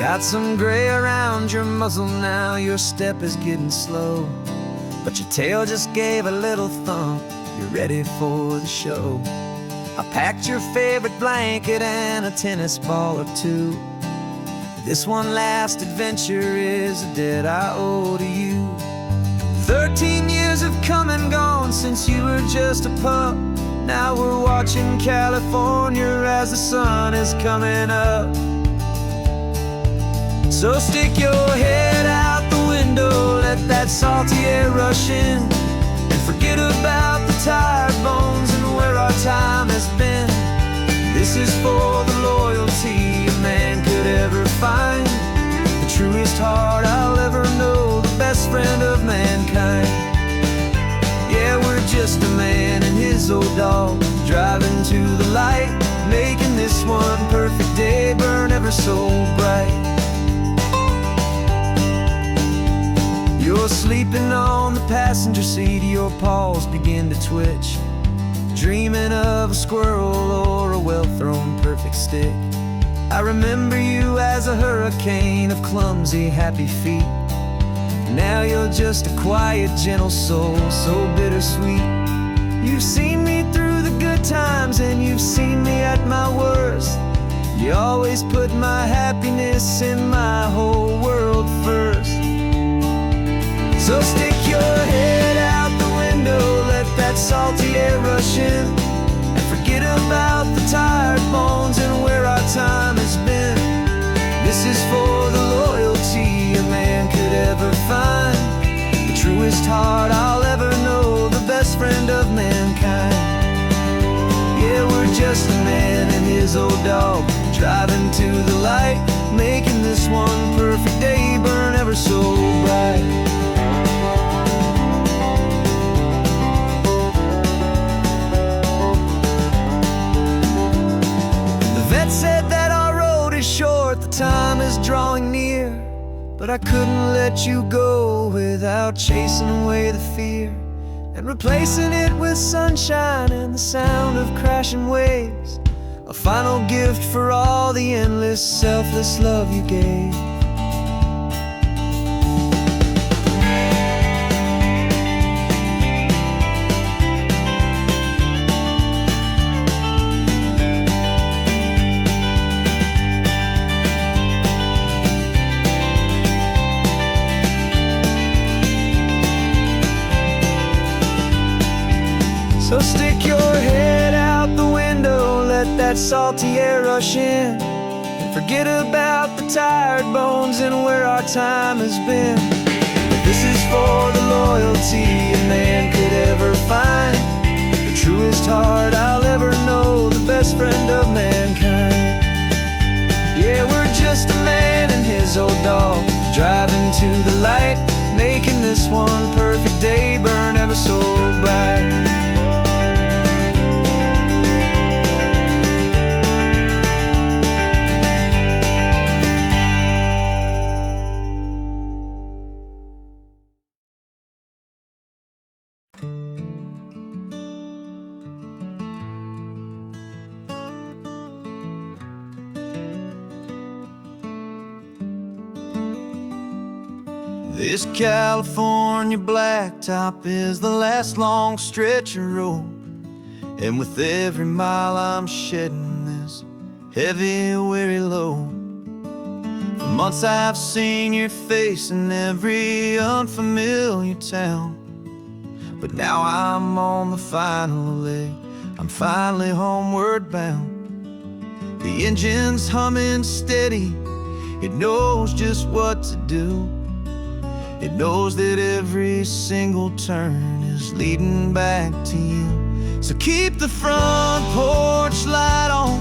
Got some gray around your muzzle now, your step is getting slow, but your tail just gave a little thump, you're ready for the show. I packed your favorite blanket and a tennis ball or two. This one last adventure is a debt I owe to you. 13 years have come and gone since you were just a pup. Now we're watching California as the sun is coming up. So stick your head out the window, let that salty air rush in, and forget about the tired bones and where our time has been. This is for the loyalty a man could ever find, the truest heart I'll ever know, the best friend of mankind. Yeah, we're just a man and his old dog, driving to the light, making this one perfect day burn ever so bright. You're sleeping on the passenger seat, your paws begin to twitch, dreaming of a squirrel or a well-thrown perfect stick. I remember you as a hurricane of clumsy, happy feet. Now you're just a quiet, gentle soul, so bittersweet. You've seen me through the good times and you've seen me at my worst. You always put my happiness in my whole world first. So stick your head out the window, let that salty air rush in, and forget about the tired bones and where our time has been. This is for the loyalty a man could ever find, the truest heart I'll ever know, the best friend of mankind. Yeah, we're just a man and his old dog, driving to the light, making this one perfect day burn ever so bright. Said that our road is short, the time is drawing near, but I couldn't let you go without chasing away the fear and replacing it with sunshine and the sound of crashing waves, a final gift for all the endless, selfless love you gave. So stick your head out the window, let that salty air rush in, and forget about the tired bones and where our time has been. This is for the loyalty a man could ever find, the truest heart I'll ever know, the best friend of mankind. Yeah, we're just a man and his old dog, driving to the light, making this one perfect day burn ever so bright. This California blacktop is the last long stretch of road, and with every mile I'm shedding this heavy, weary load. For months I've seen your face in every unfamiliar town, but now I'm on the final leg, I'm finally homeward bound. The engine's humming steady, it knows just what to do. It knows that every single turn is leading back to you. So keep the front porch light on,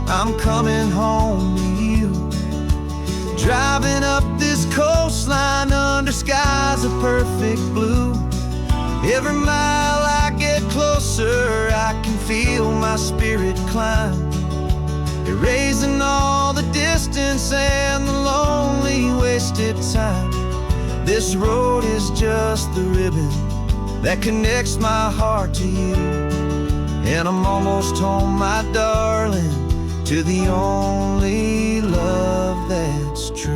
I'm coming home to you. Driving up this coastline under skies of perfect blue. Every mile I get closer, I can feel my spirit climb, erasing all the distance and the lonely wasted time. This road is just the ribbon that connects my heart to you, and I'm almost home, my darling, to the only love that's true.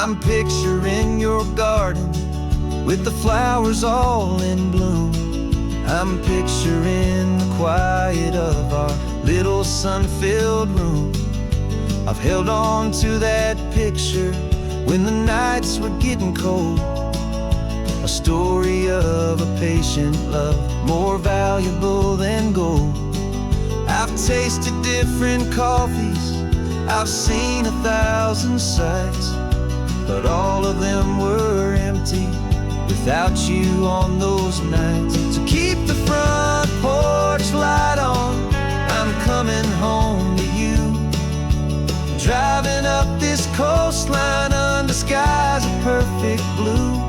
I'm picturing your garden with the flowers all in bloom. I'm picturing the quiet of our little sun-filled room. I've held on to that picture when the nights were getting cold. A story of a patient love, more valuable than gold. I've tasted different coffees, I've seen 1,000 sights, but all of them were empty without you on those nights. So keep the front porch light on, I'm coming home to you. Driving up this coastline under skies of perfect blue.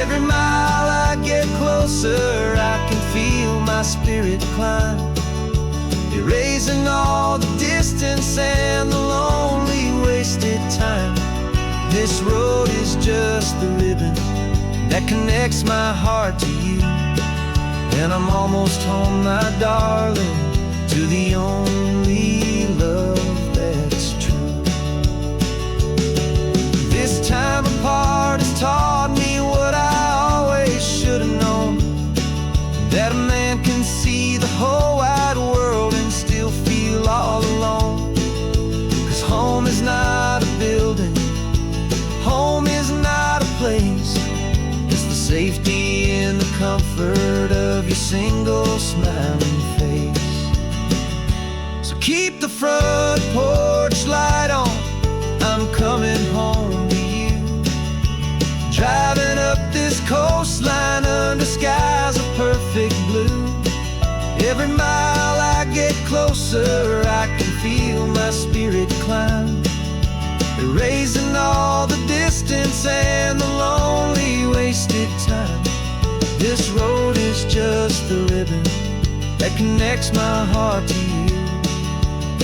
Every mile I get closer, I can feel my spirit climb, erasing all the distance and the lonely wasted time. This road is just the ribbon that connects my heart to you. And I'm almost home, my darling, to the only love that's true. This time apart has taught me what I always should have known, that a man can see the whole wide world and still feel all alone. 'Cause home is not a building, home is not a place, it's the safety and the comfort of your single smiling face. So keep the front porch light on, I'm coming home to you. Driving up this coastline under skies of perfect blue. Every mile I get closer, I can feel my spirit climb, erasing all the distance and the lonely wasted time. This road is just the ribbon that connects my heart to you.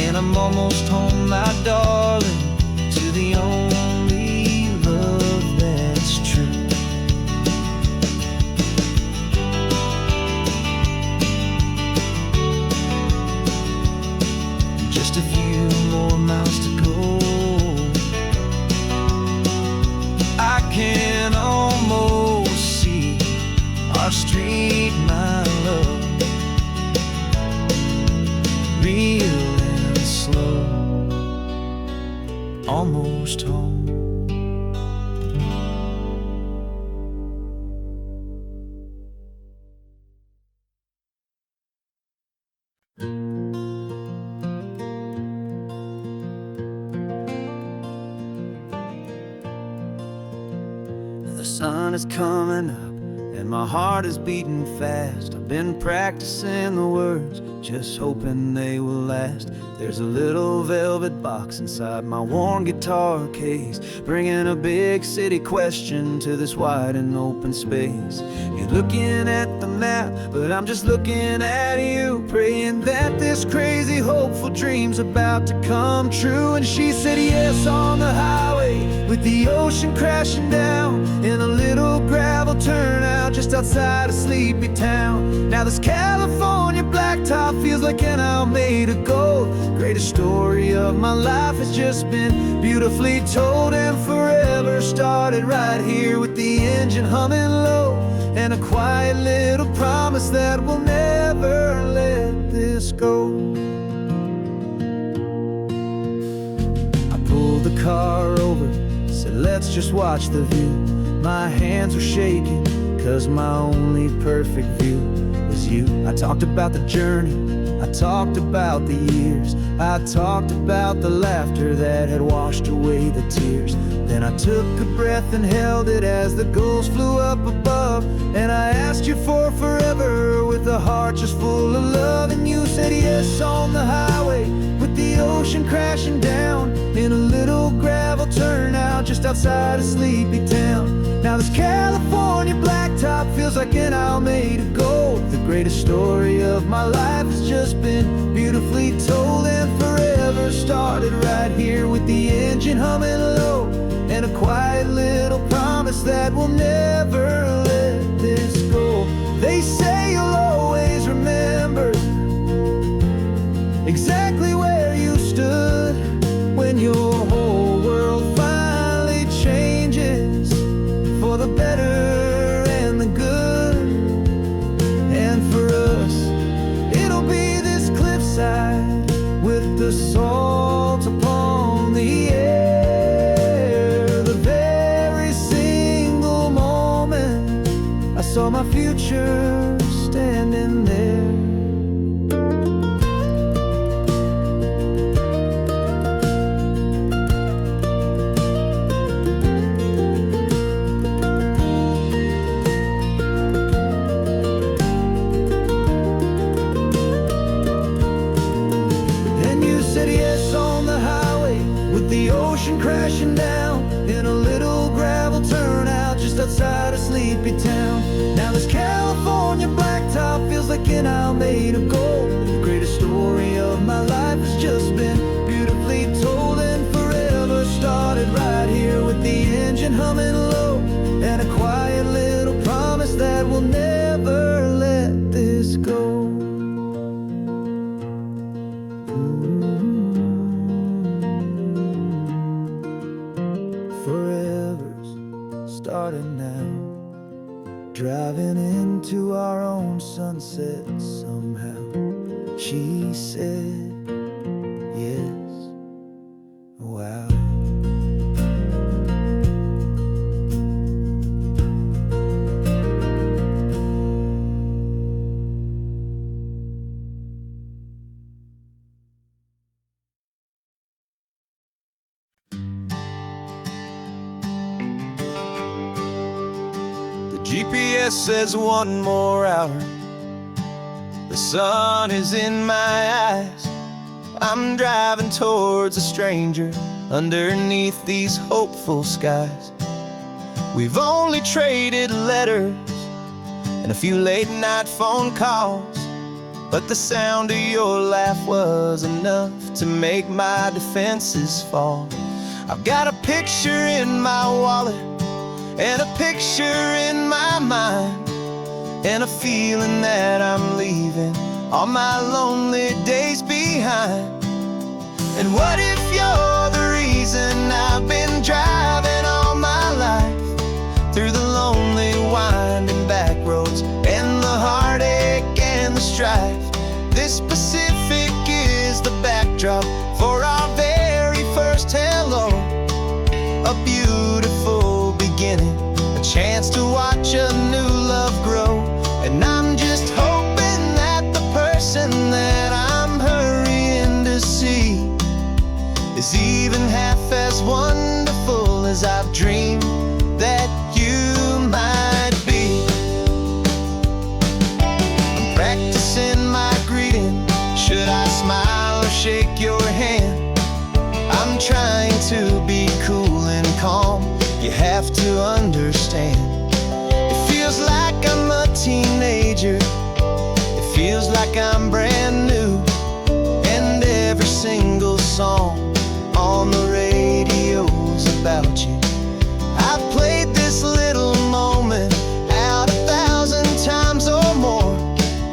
And I'm almost home, my darling, to the only love that's true. Just a few more miles to go, I can almost see our street, my love, real and slow, almost home. The sun is coming up and my heart is beating fast. I've been practicing the words, just hoping they will last. There's a little velvet box inside my worn guitar case, bringing a big city question to this wide and open space. You're looking at the map, but I'm just looking at you, praying that this crazy hopeful dream's about to come true. And she said yes on the highway with the ocean crashing down in a little gravel turnout just outside a sleepy town. Now this California blacktop feels like an hour made of gold. Greatest story of my life has just been beautifully told, and forever started right here with the engine humming low, and a quiet little promise that we'll never let this go. I pulled the car over, said let's just watch the view. My hands were shaking, 'cause my only perfect view was you. I talked about the journey, I talked about the years, I talked about the laughter that had washed away the tears. Then I took a breath and held it as the gulls flew up above, and I asked you for forever with a heart just full of love. And you said yes on the highway with the ocean crashing down in a little gravel turnout just outside a sleepy town. Now this California blacktop feels like an hour made of gold. The greatest story of my life has just been beautifully told, and forever started right here with the engine humming low, and a quiet little promise that we'll never let this go. They say you'll always remember exactly where you stood when your whole world finally changed. saw my future standing there. The ocean crashing down in a little gravel turnout just outside of sleepy town. Now this California blacktop feels like an isle made of gold. The greatest story of my life has just been beautifully told, and forever started right here with the engine humming low, and a quiet little promise that we'll never let this go. Starting now, driving into our own sunset somehow. She said, yes, wow. GPS says 1 more hour. The sun is in my eyes. I'm driving towards a stranger underneath these hopeful skies. We've only traded letters and a few late night phone calls, but the sound of your laugh was enough to make my defenses fall. I've got a picture in my wallet and a picture in my mind, and a feeling that I'm leaving all my lonely days behind. And what if you're the reason I've been driving all my life, through the lonely winding back roads and the heartache and the strife? This Pacific is the backdrop for our very first hello, a beautiful beginning, a chance to watch a new love grow. And I'm just hoping that the person that I'm hurrying to see is even half as wonderful as I've dreamed that you might be. I'm practicing my greeting. Should I smile or shake your hand? I'm trying to be cool and calm. You have to understand, it feels like I'm a teenager. It feels like I'm brand new, and every single song on the radio's about you. I've played this little moment out 1,000 times or more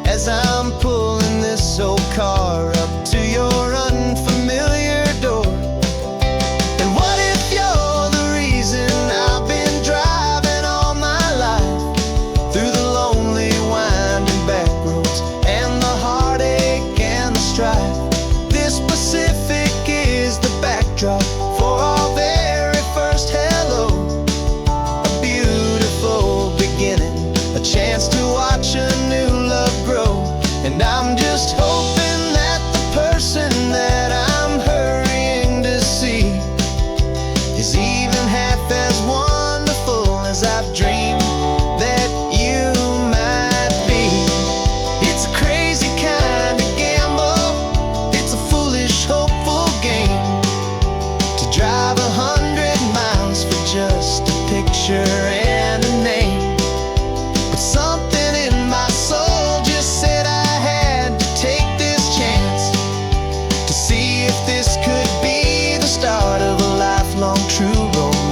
as I'm pulling this old car up to your unfamiliar door. And what if you're the reason I've been driving all my life, through the lonely winding back roads and the heartache and the strife? This Pacific is the backdrop for our very first hello, a beautiful beginning, a chance to watch a new love grow. And I'm just hoping that the person that I'm hurrying to see is even half as wonderful as I've dreamed that you might be. It's a crazy kind of gamble, it's a foolish, hopeful game, to drive 100 miles for just a picture and a name. But something in my soul just said I had to take this chance, to see if this could be the start of a lifelong true romance.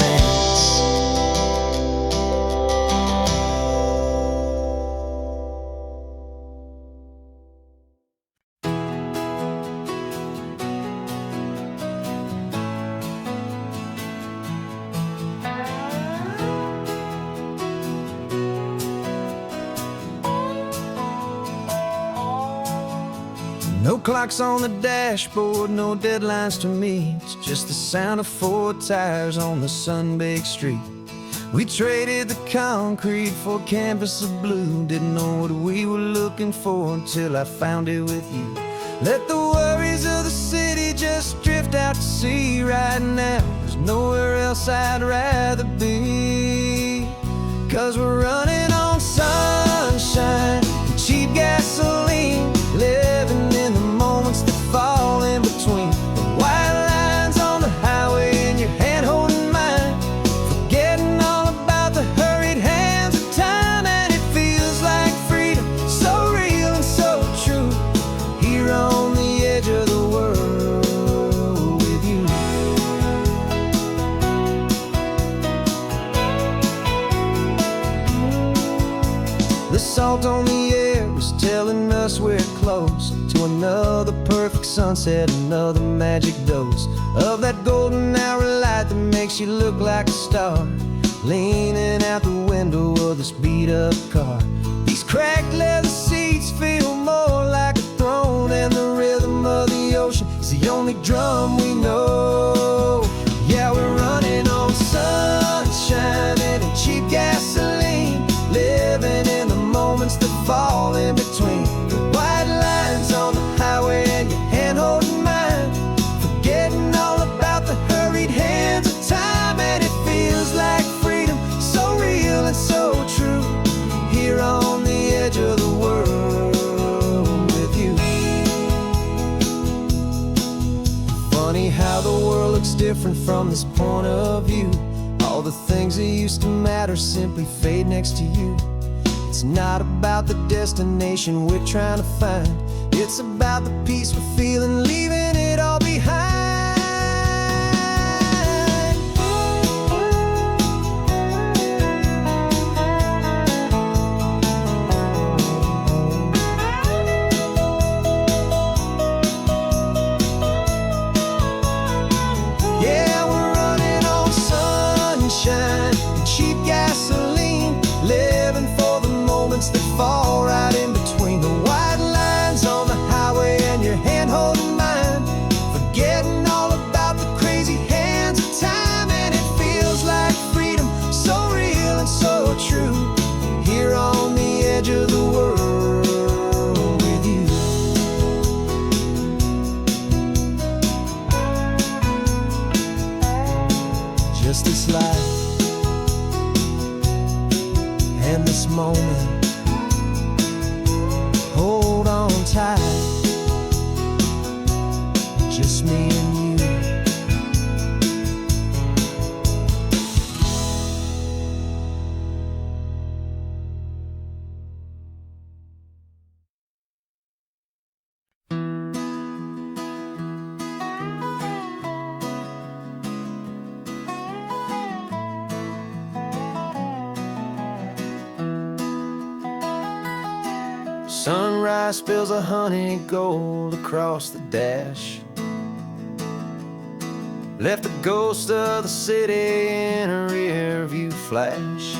No clocks on the dashboard, no deadlines to meet, just the sound of 4 tires on the sun-baked street. We traded the concrete for a canvas of blue. Didn't know what we were looking for until I found it with you. Let the worries of the city just drift out to sea. Right now, there's nowhere else I'd rather be. 'Cause we're running on sunshine and cheap gasoline, living in the moments that fall in between. The white lines on the highway and your hand holding mine, forgetting all about the hurried hands of time. And it feels like freedom, so real and so true, here on the edge of the world with you. The salt on the air is telling us we're close to another perfect sunset, another magic dose of that golden hour light that makes you look like a star, leaning out the window of this beat-up car. These cracked leather seats feel more like a throne, and the rhythm of the ocean is the only drum we know. Yeah, we're running on sunshine and cheap gasoline, living in the moments that fall in between. The white lines on the highway and your hand holding mine, forgetting all about the hurried hands of time. And it feels like freedom, so real and so true, here on the edge of the world with you. Funny how the world looks different from this point of view. All the things that used to matter simply fade next to you. It's not about the destination we're trying to find, it's about the peace we're feeling, leaving it all behind. Yeah, we're running on sunshine and cheap gasoline, living for the moments that fall right in between. The white lines on the highway and your hand holding mine, forgetting all about the crazy hands of time. And it feels like freedom, so real and so true, here on the edge of the world with you. Just this life and this moment, hold on tight, just me and you. Sunrise spills a honey gold across the dash, left the ghost of the city in a rear view flash.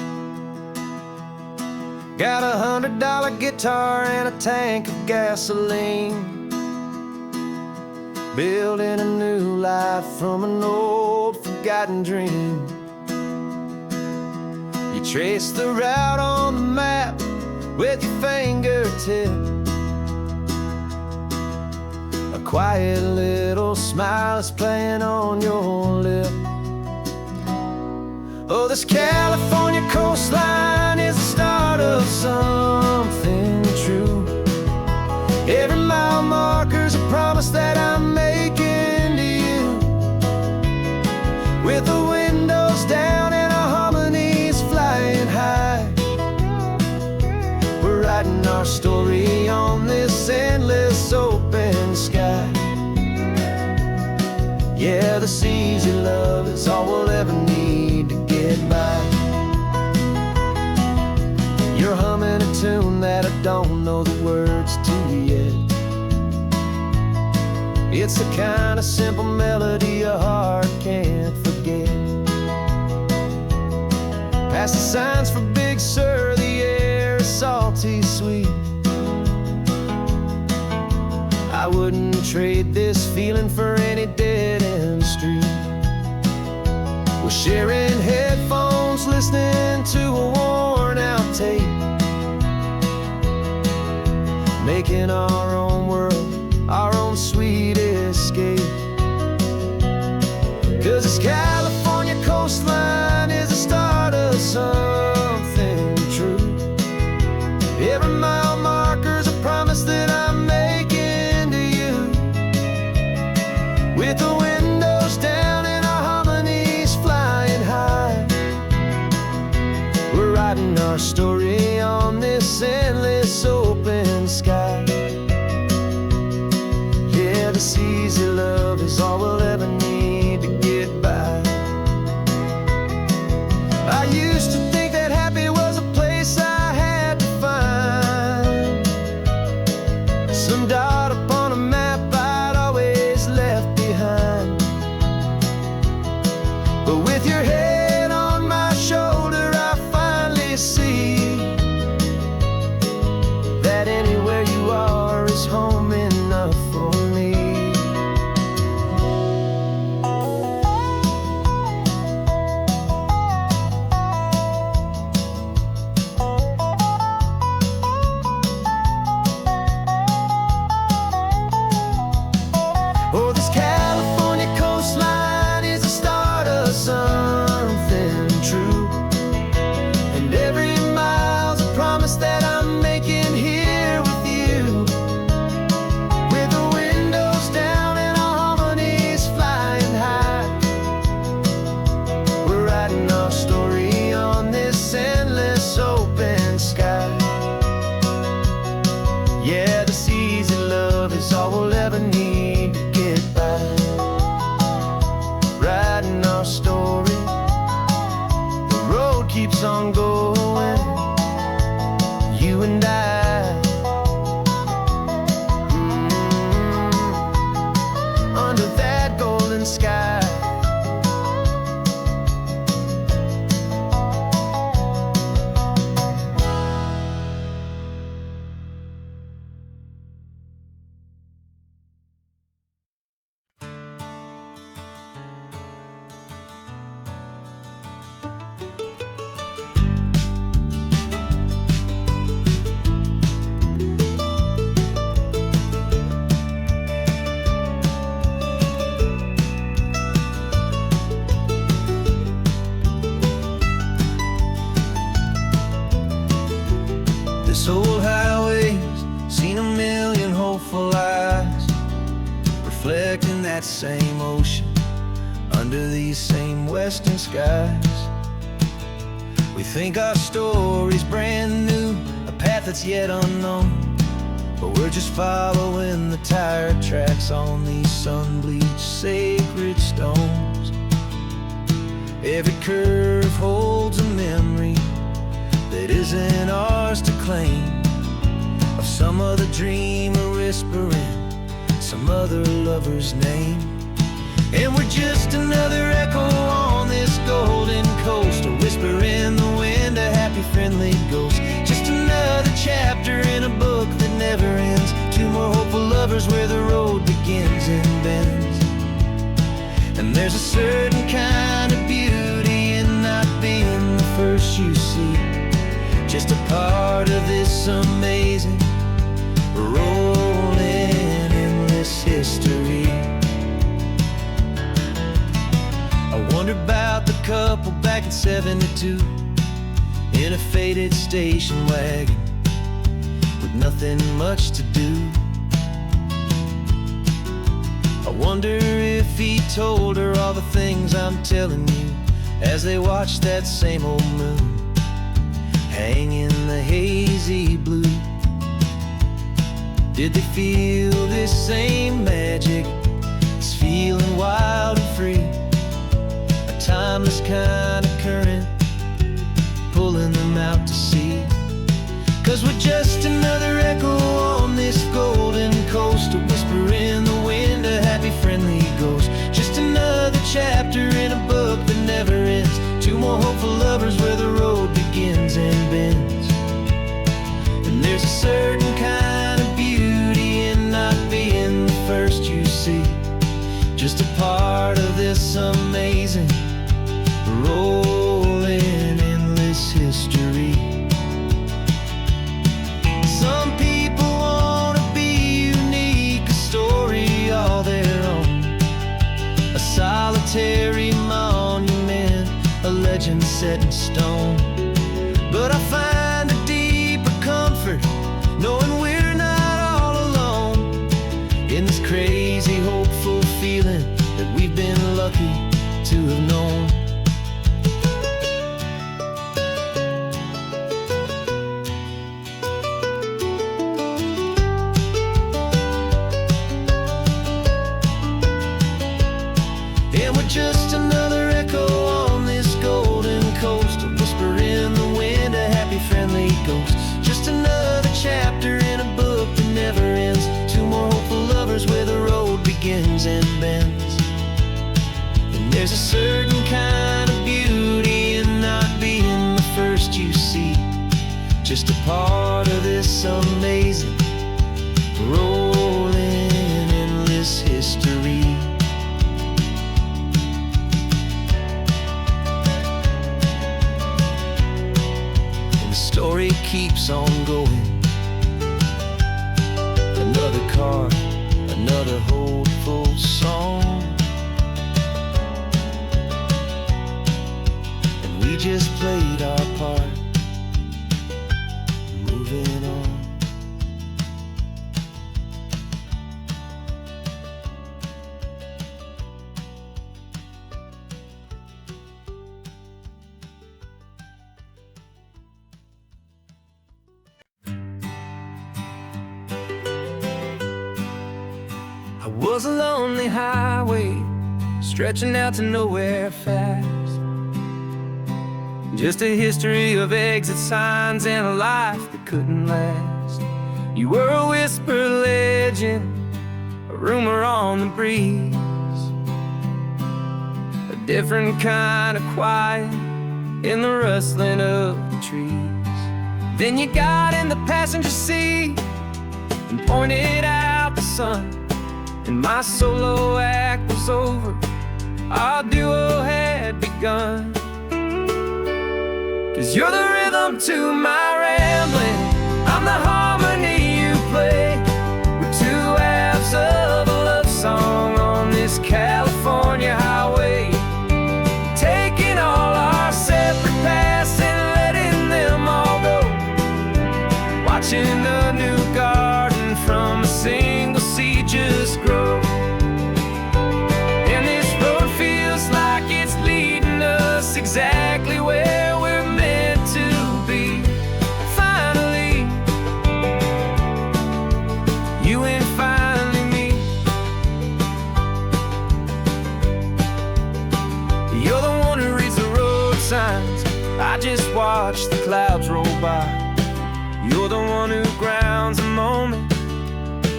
Got a $100 guitar and a tank of gasoline, building a new life from an old forgotten dream. You trace the route on the map with your fingertip, a quiet little smile is playing on your lip. Oh, this California coastline is the start of something true. Every mile marker's a promise that I'm making to you, with the windows down and our harmonies flying high. Writing our story on this endless open sky. Yeah, this easy love is all we'll ever need to get by. You're humming a tune that I don't know the words to yet. It's the kind of simple melody your heart can't forget. Past the signs for Big Sur, the air is salty sweet. I wouldn't trade this feeling for any dead-end street. We're sharing headphones, listening to a worn out tape, making our own world, our own sweet escape. 'Cause this California coastline is the start of something true. Every mile marker's a promise that I'm making to you. With the windows down and our harmonies flying high, we're writing our story on this endless open sky. Yeah, this easy love is all we'll ever need to get by. I used to think that happy was a place I had to find, some dot upon a map I'd always left behind. But with your head on my shoulder, I finally see that anywhere you are is home enough for me. Oh, this California coastline is the start of something true, and every mile's a promise that I'm making here with you. With the windows down and our harmonies flying high, we're writing our story on this endless open sky. Yeah, this easy love is all we'll ever need to get by. Writing our story, the road keeps on going, you and I, under that golden sky. This old highway's seen a million hopeful eyes, reflecting that same ocean under these same western skies. We think our story's brand new, a path that's yet unknown, but we're just following the tire tracks on these sun-bleached sacred stones. Every curve holds a memory that isn't ours to claim, of some other dreamer whispering some other lover's name. And we're just another echo on this golden coast, a whisper in the wind, a happy friendly ghost. Just another chapter in a book that never ends, two more hopeful lovers where the road begins and bends. And there's a certain kind of beauty in not being the first you see, just a part of this amazing rolling endless history. I wonder about the couple back in '72 in a faded station wagon with nothing much to do. I wonder if he told her all the things I'm telling you as they watched that same old moon hang in the hazy blue. Did they feel this same magic, this feeling wild and free, a timeless kind of current pulling them out to sea? 'Cause we're just another echo on this golden coast, a whisper in the wind, a happy friendly ghost. Just another chapter in a book that never ends, two more hopeful lovers where the road begins and bends. And there's a certain kind of beauty in not being the first you see, just a part of this amazing rolling in legend set in stone. But I find a deeper comfort knowing we're not all alone in this crazy, hopeful feeling that we've been lucky to have known. And we're just another echo on this golden coast, a whisper in the wind, a happy, friendly ghost. Just another chapter in a book that never ends. Two more hopeful lovers where the road begins and bends. And there's a certain kind of beauty in not being the first you see, just a part of this amazing, rolling, endless history. And the story keeps on going. Another card, another hopeful song, and we just played our part, moving on. I was a lonely highway stretching out to nowhere fast. Just a history of exit signs and a life that couldn't last. You were a whisper legend, a rumor on the breeze, a different kind of quiet in the rustling of the trees. Then you got in the passenger seat and pointed out the sun, and my solo act was over, our duo had begun. 'Cause you're the rhythm to my rambling, I'm the harmony you play. We're two halves of a love song on this California highway, taking all our separate paths and letting them all go, watching a new garden from a single seed just grow. And this road feels like it's leading us exactly where we're meant to be. Finally, you and finally me. You're the one who reads the road signs, I just watch the clouds roll by. You're the one who grounds a moment,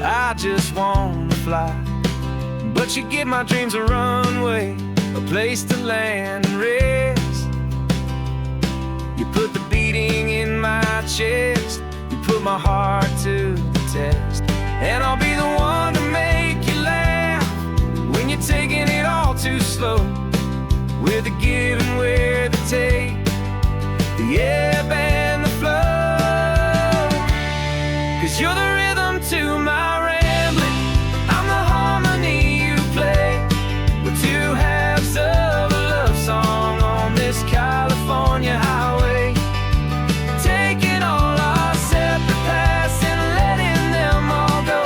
I just wanna fly. But you give my dreams a runway, a place to land and rest. You put the beating in my chest, you put my heart to the test. And I'll be the one to make you laugh when you're taking it all too slow. We're the give and we're the take, the ebb and the flow. 'Cause you're the rhythm to my rambling, I'm the harmony you play. We're two halves of a love song on this California highway, taking all our separate paths and letting them all go,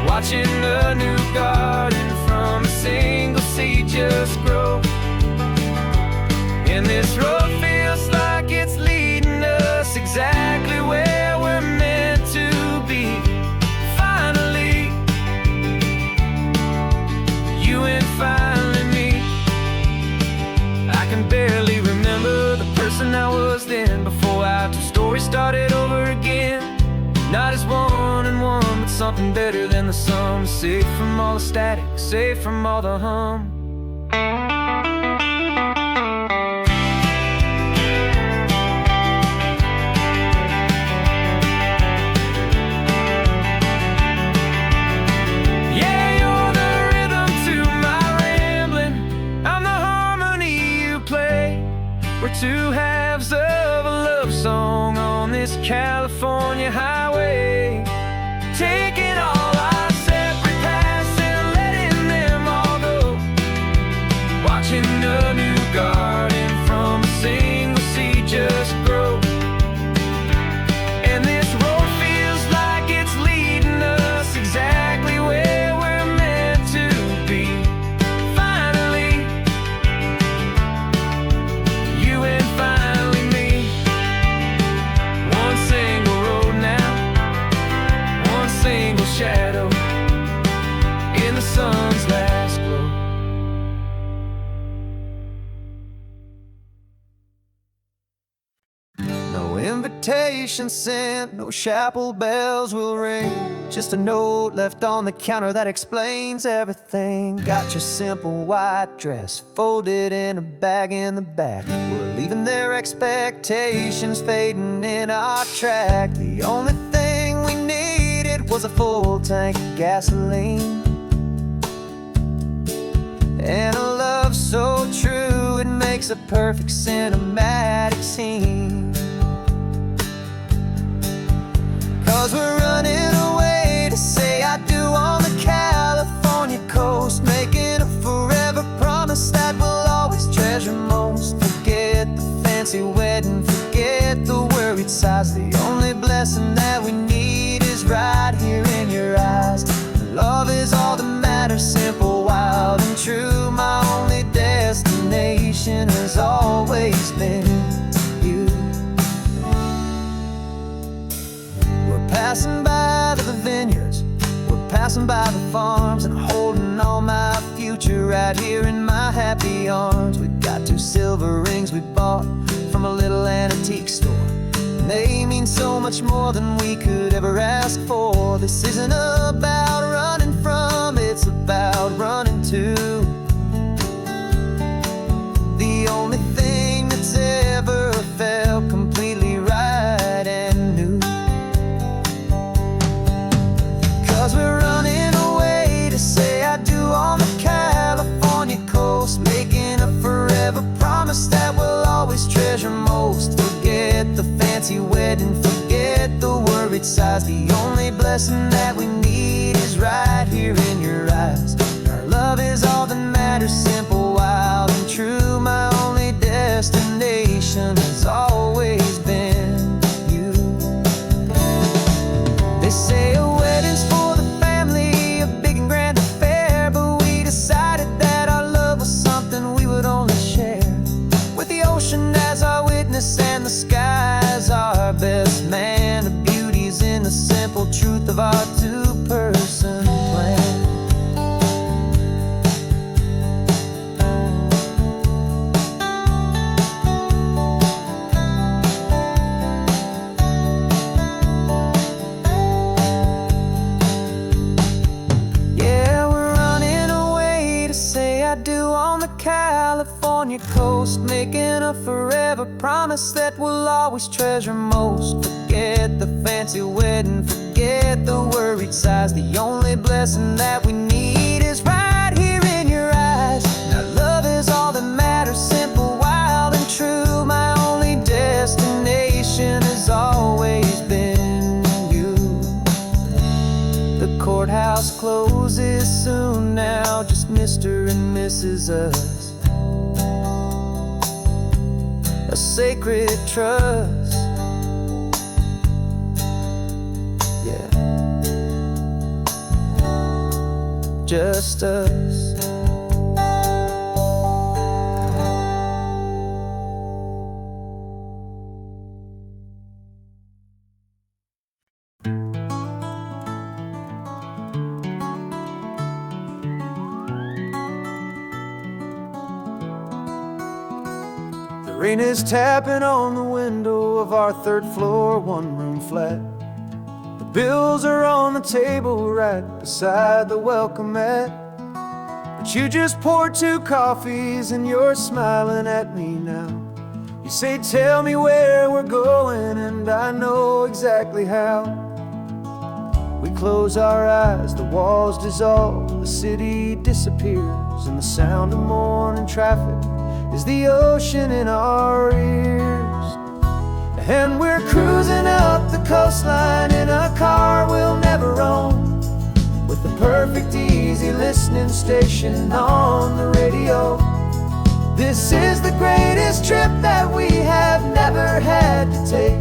watching a new garden from a single seed just grow. And this road feels like it's leading us exactly where we're meant to be. Finally, you and finally me. I can barely remember the person I was then, before our two stories started over again. Not as one and one, but something better than the sum. Safe from all the static, safe from all the hum. We're two halves of a love song on this California highway, taking all our separate paths and letting them all go, watching a new garden invitation sent, no chapel bells will ring. Just a note left on the counter that explains everything. Got your simple white dress folded in a bag in the back. We're leaving their expectations fading in our track. The only thing we needed was a full tank of gasoline, and a love so true it makes a perfect cinematic scene. 'Cause we're running away to say I do on the California coast, making a forever promise that we'll always treasure most. Forget the fancy wedding, forget the worried sighs. The only blessing that we need is right here in your eyes. Love is all that matters, simple, wild, and true. My only destination has always been you. We're passing by the vineyards, we're passing by the farms, and holding all my future right here in my happy arms. We got 2 silver rings we bought from a little antique store. They mean so much more than we could ever ask for. This isn't about running from, it's about running to the only thing that's ever felt completely right and new. 'Cause we're running away to say I do on the California coast, making a forever promise that we'll always treasure most. Forget the fancy wedding, forget the worried sighs. The only blessing that we need is right here in your eyes. Our love is all that matters, simple, wild, and true. My only destination has always been you. They say a wedding's for the family, a big and grand affair, but we decided that our love was something we would only share with the ocean as our witness and the sky as our best man. The beauty's in the simple truth of our 2-person plan. Yeah, we're running away to say I do on the California coast, making a forever promise that we'll always treasure most. Forget the fancy wedding, forget the worried sighs. The only blessing that we need is right here in your eyes. Now love is all that matters, simple, wild, and true. My only destination has always been you. The courthouse closes soon now, just Mr. and Mrs. Us. A sacred trust, yeah, just us. Rain is tapping on the window of our 3rd floor, 1-room flat. The bills are on the table right beside the welcome mat. But you just poured 2 coffees and you're smiling at me now. You say, tell me where we're going, and I know exactly how. We close our eyes, the walls dissolve, the city disappears, and the sound of morning traffic is the ocean in our ears. And we're cruising up the coastline in a car we'll never own, with the perfect easy listening station on the radio. This is the greatest trip that we have never had to take,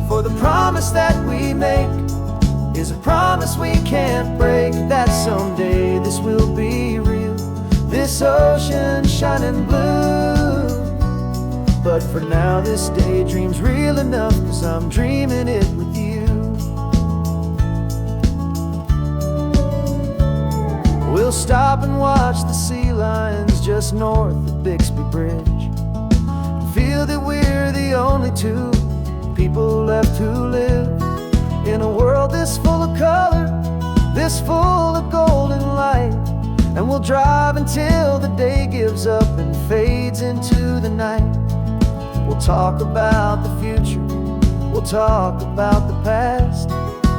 for the promise that we make is a promise we can't break, that someday this will be real, this ocean shining blue. But for now this daydream's real enough, 'cause I'm dreaming it with you. We'll stop and watch the sea lions just north of Bixby Bridge, and feel that we're the only two people left who live in a world this full of color, this full of golden light. And we'll drive until the day gives up and fades into the night. We'll talk about the future, we'll talk about the past,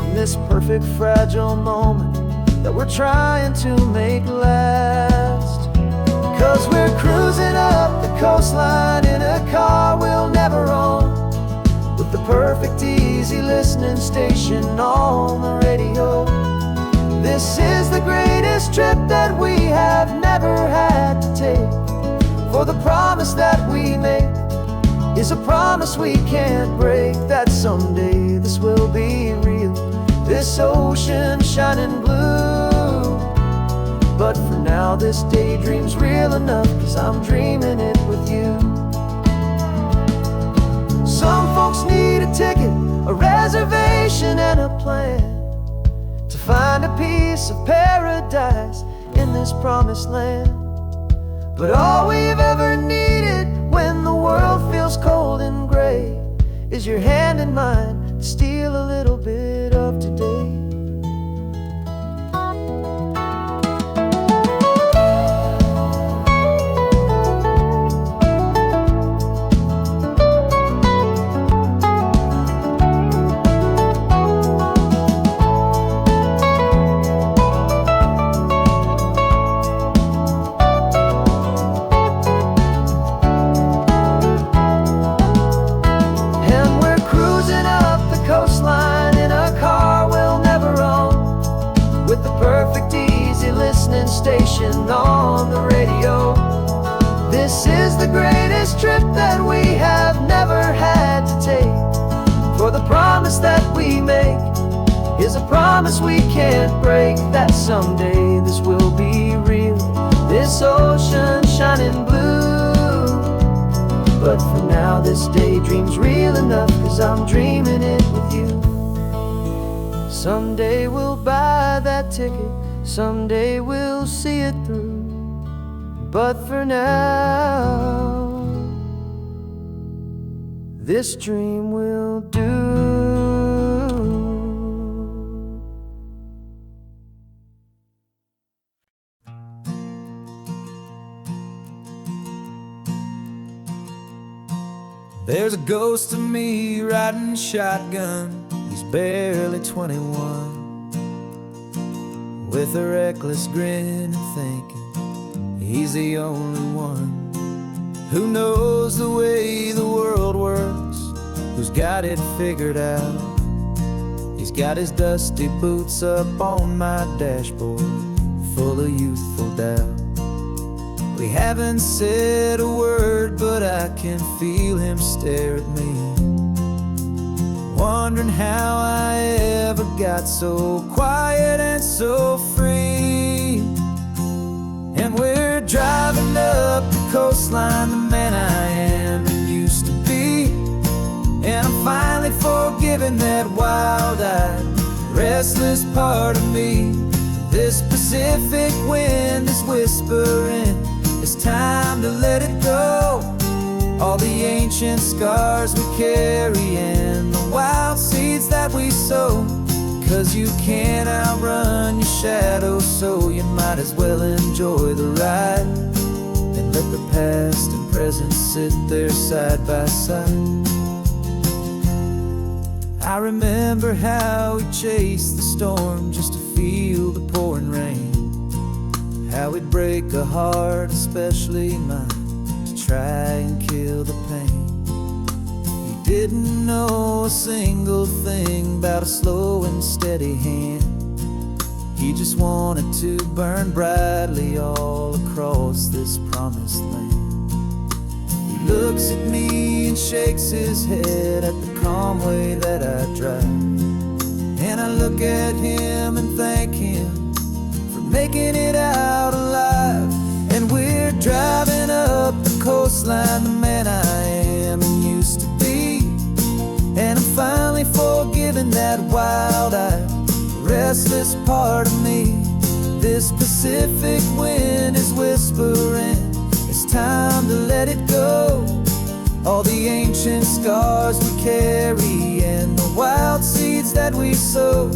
in this perfect fragile moment that we're trying to make last. 'Cause we're cruising up the coastline in a car we'll never own, with the perfect easy listening station on the radio. This is the greatest trip that we have never had to take, for the promise that we make is a promise we can't break, that someday this will be real, this ocean shining blue. But for now this daydream's real enough, 'cause I'm dreaming it with you. Some folks need a ticket, a reservation and a plan to find a piece of paradise in this promised land. But all we've ever needed when the world feels cold and gray is your hand in mine to steal a little bit of today. Station on the radio. This is the greatest trip that we have never had to take, for the promise that we make is a promise we can't break, that someday this will be real, this ocean shining blue. But for now this daydream's real enough, 'cause I'm dreaming it with you. Someday we'll buy that ticket, someday we'll see it through, but for now this dream will do. There's a ghost of me riding shotgun, he's barely 21, with a reckless grin and thinking he's the only one who knows the way the world works, who's got it figured out. He's got his dusty boots up on my dashboard, full of youthful doubt. We haven't said a word, but I can feel him stare at me, wondering how I ever got so quiet and so free. And we're driving up the coastline, the man I am and used to be, and I'm finally forgiving that wild-eyed, restless part of me. This Pacific wind is whispering, it's time to let it go. All the ancient scars we carry and the wild seeds that we sow, 'cause you can't outrun your shadow, so you might as well enjoy the ride and let the past and present sit there side by side. I remember how we chased the storm just to feel the pouring rain, how we'd break a heart, especially mine, to try and kill the pain. He didn't know a single thing about a slow and steady hand. He just wanted to burn brightly all across this promised land. He looks at me and shakes his head at the calm way that I drive, and I look at him and thank him for making it out alive. And we're driving up the coastline, the man I am and used to be, and I'm finally forgiving that wild-eyed, restless part of me. This Pacific wind is whispering, it's time to let it go. All the ancient scars we carry and the wild seeds that we sow.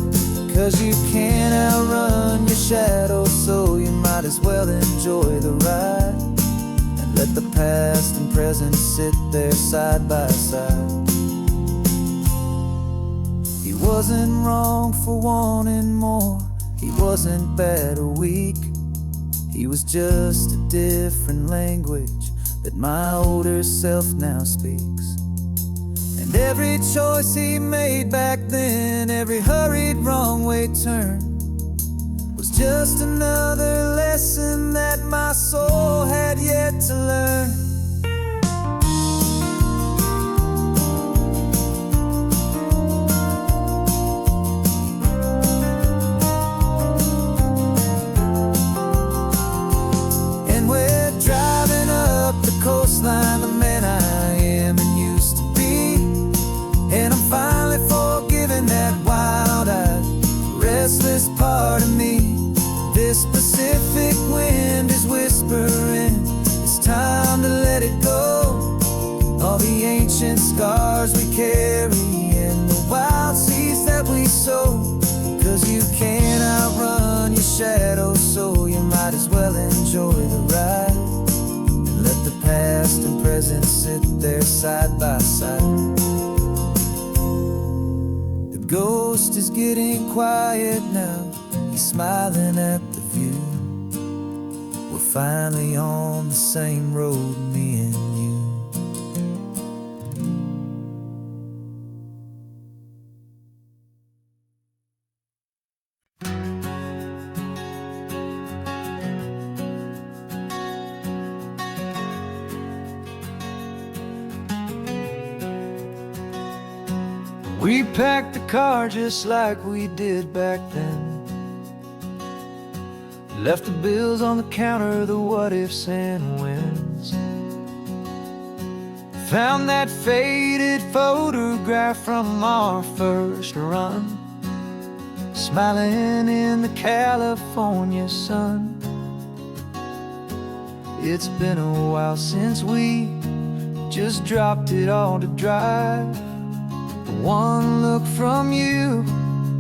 'Cause you can't outrun your shadow, so you might as well enjoy the ride and let the past and present sit there side by side. He wasn't wrong for wanting more, he wasn't bad or weak. He was just a different language that my older self now speaks. And every choice he made back then, every hurried wrong way turn, was just another lesson that my soul had yet to learn. Coastline, the man I am and used to be, and I'm finally forgiving that wild-eyed, restless part of me. This Pacific wind is whispering, it's time to let it go. All the ancient scars we carry and the wild seeds that we sow. 'Cause you can't outrun your shadow, so you might as well enjoy the ride. Let the past and present sit there side by side. The ghost is getting quiet now, he's smiling at the view. We're finally on the same road, me and you. We packed the car just like we did back then. Left the bills on the counter, the what ifs and whens. Found that faded photograph from our first run, smiling in the California sun. It's been a while since we just dropped it all to drive. One look from you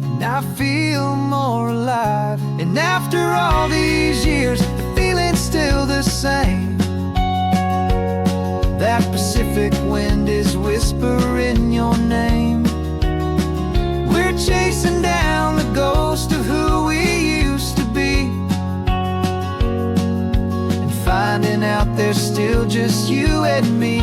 and I feel more alive. And after all these years, the feeling's still the same. That Pacific wind is whispering your name. We're chasing down the ghost of who we used to be, and finding out there's still just you and me.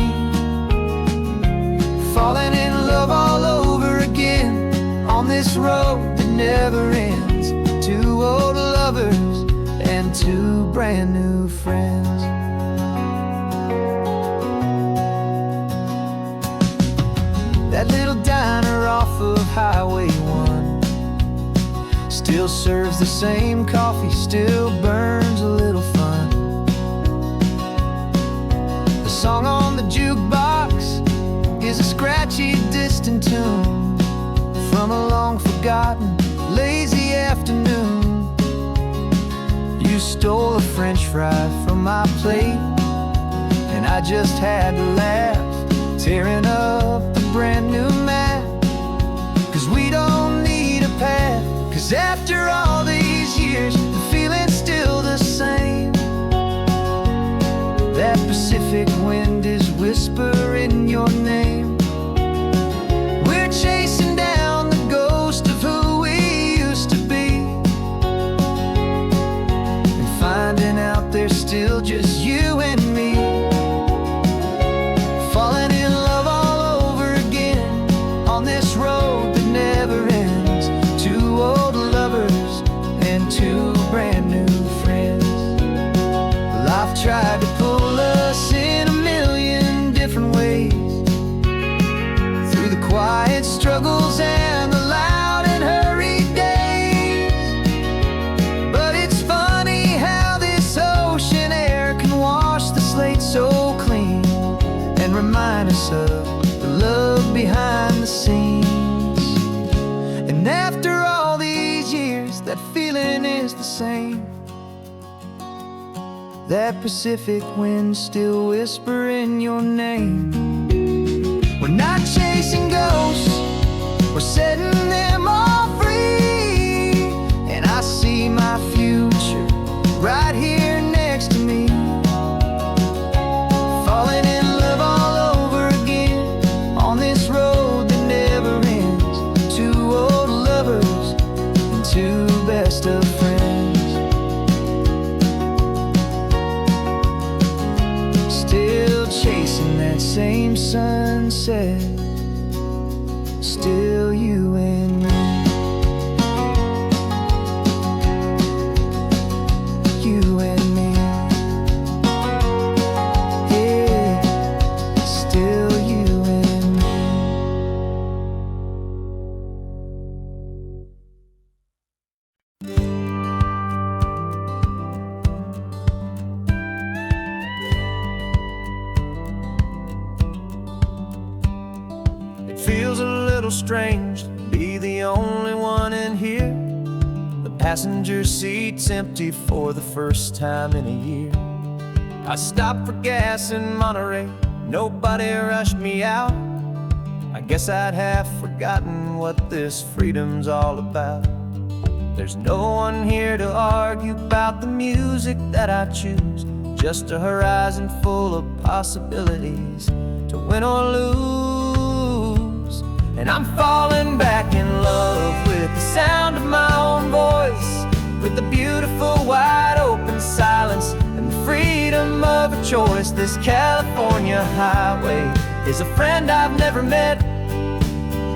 Falling in love all over again on this road that never ends. Two old lovers and two brand new friends. That little diner off of Highway 1 still serves the same coffee, still burns a little fun. The song on the jukebox is a scratchy, distant tune from a long-forgotten, lazy afternoon. You stole a French fry from my plate, and I just had to laugh, tearing up the brand new map. 'Cause we don't need a path, 'cause after all these years, the feeling's still the same. That Pacific wind is whispering your name. We're chasing down the ghost of who we used to be, and finding out there's still just you and me. Falling in love all over again on this road that never ends. Two old lovers and two brand new friends. Life tried to pull us in a million different ways, through the quiet struggles and the loud and hurried days. But it's funny how this ocean air can wash the slate so clean and remind us of the love behind the scenes. And after all these years, that feeling is the same. That Pacific wind still whispering your name. When not chasing ghosts, we're setting them all free. And I see my future right here next to me, falling in love all over again on this road that never ends. Two old lovers and two best of friends, still chasing that same sunset, still you and me. You and me, yeah, still you and me. It feels a little strange to be the only one in here. The passenger seat's empty for the first time in a year. I stopped for gas in Monterey, nobody rushed me out. I guess I'd have forgotten what this freedom's all about. There's no one here to argue about the music that I choose, just a horizon full of possibilities to win or lose. And I'm falling back in love with the sound of my own voice, with the beautiful wide open silence and the freedom of a choice. This California highway is a friend I've never met,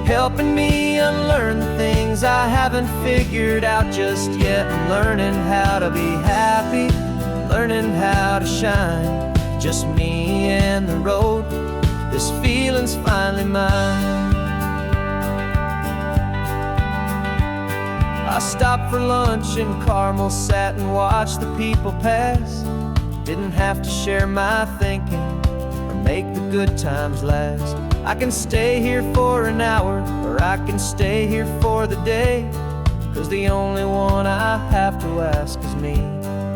helping me unlearn the things I haven't figured out just yet. And learning how to be happy, learning how to shine, just me and the road. This feeling's finally mine. I stopped for lunch in Carmel, sat and watched the people pass. Didn't have to share my thinking or make the good times last. I can stay here for an hour, or I can stay here for the day, 'cause the only one I have to ask is me.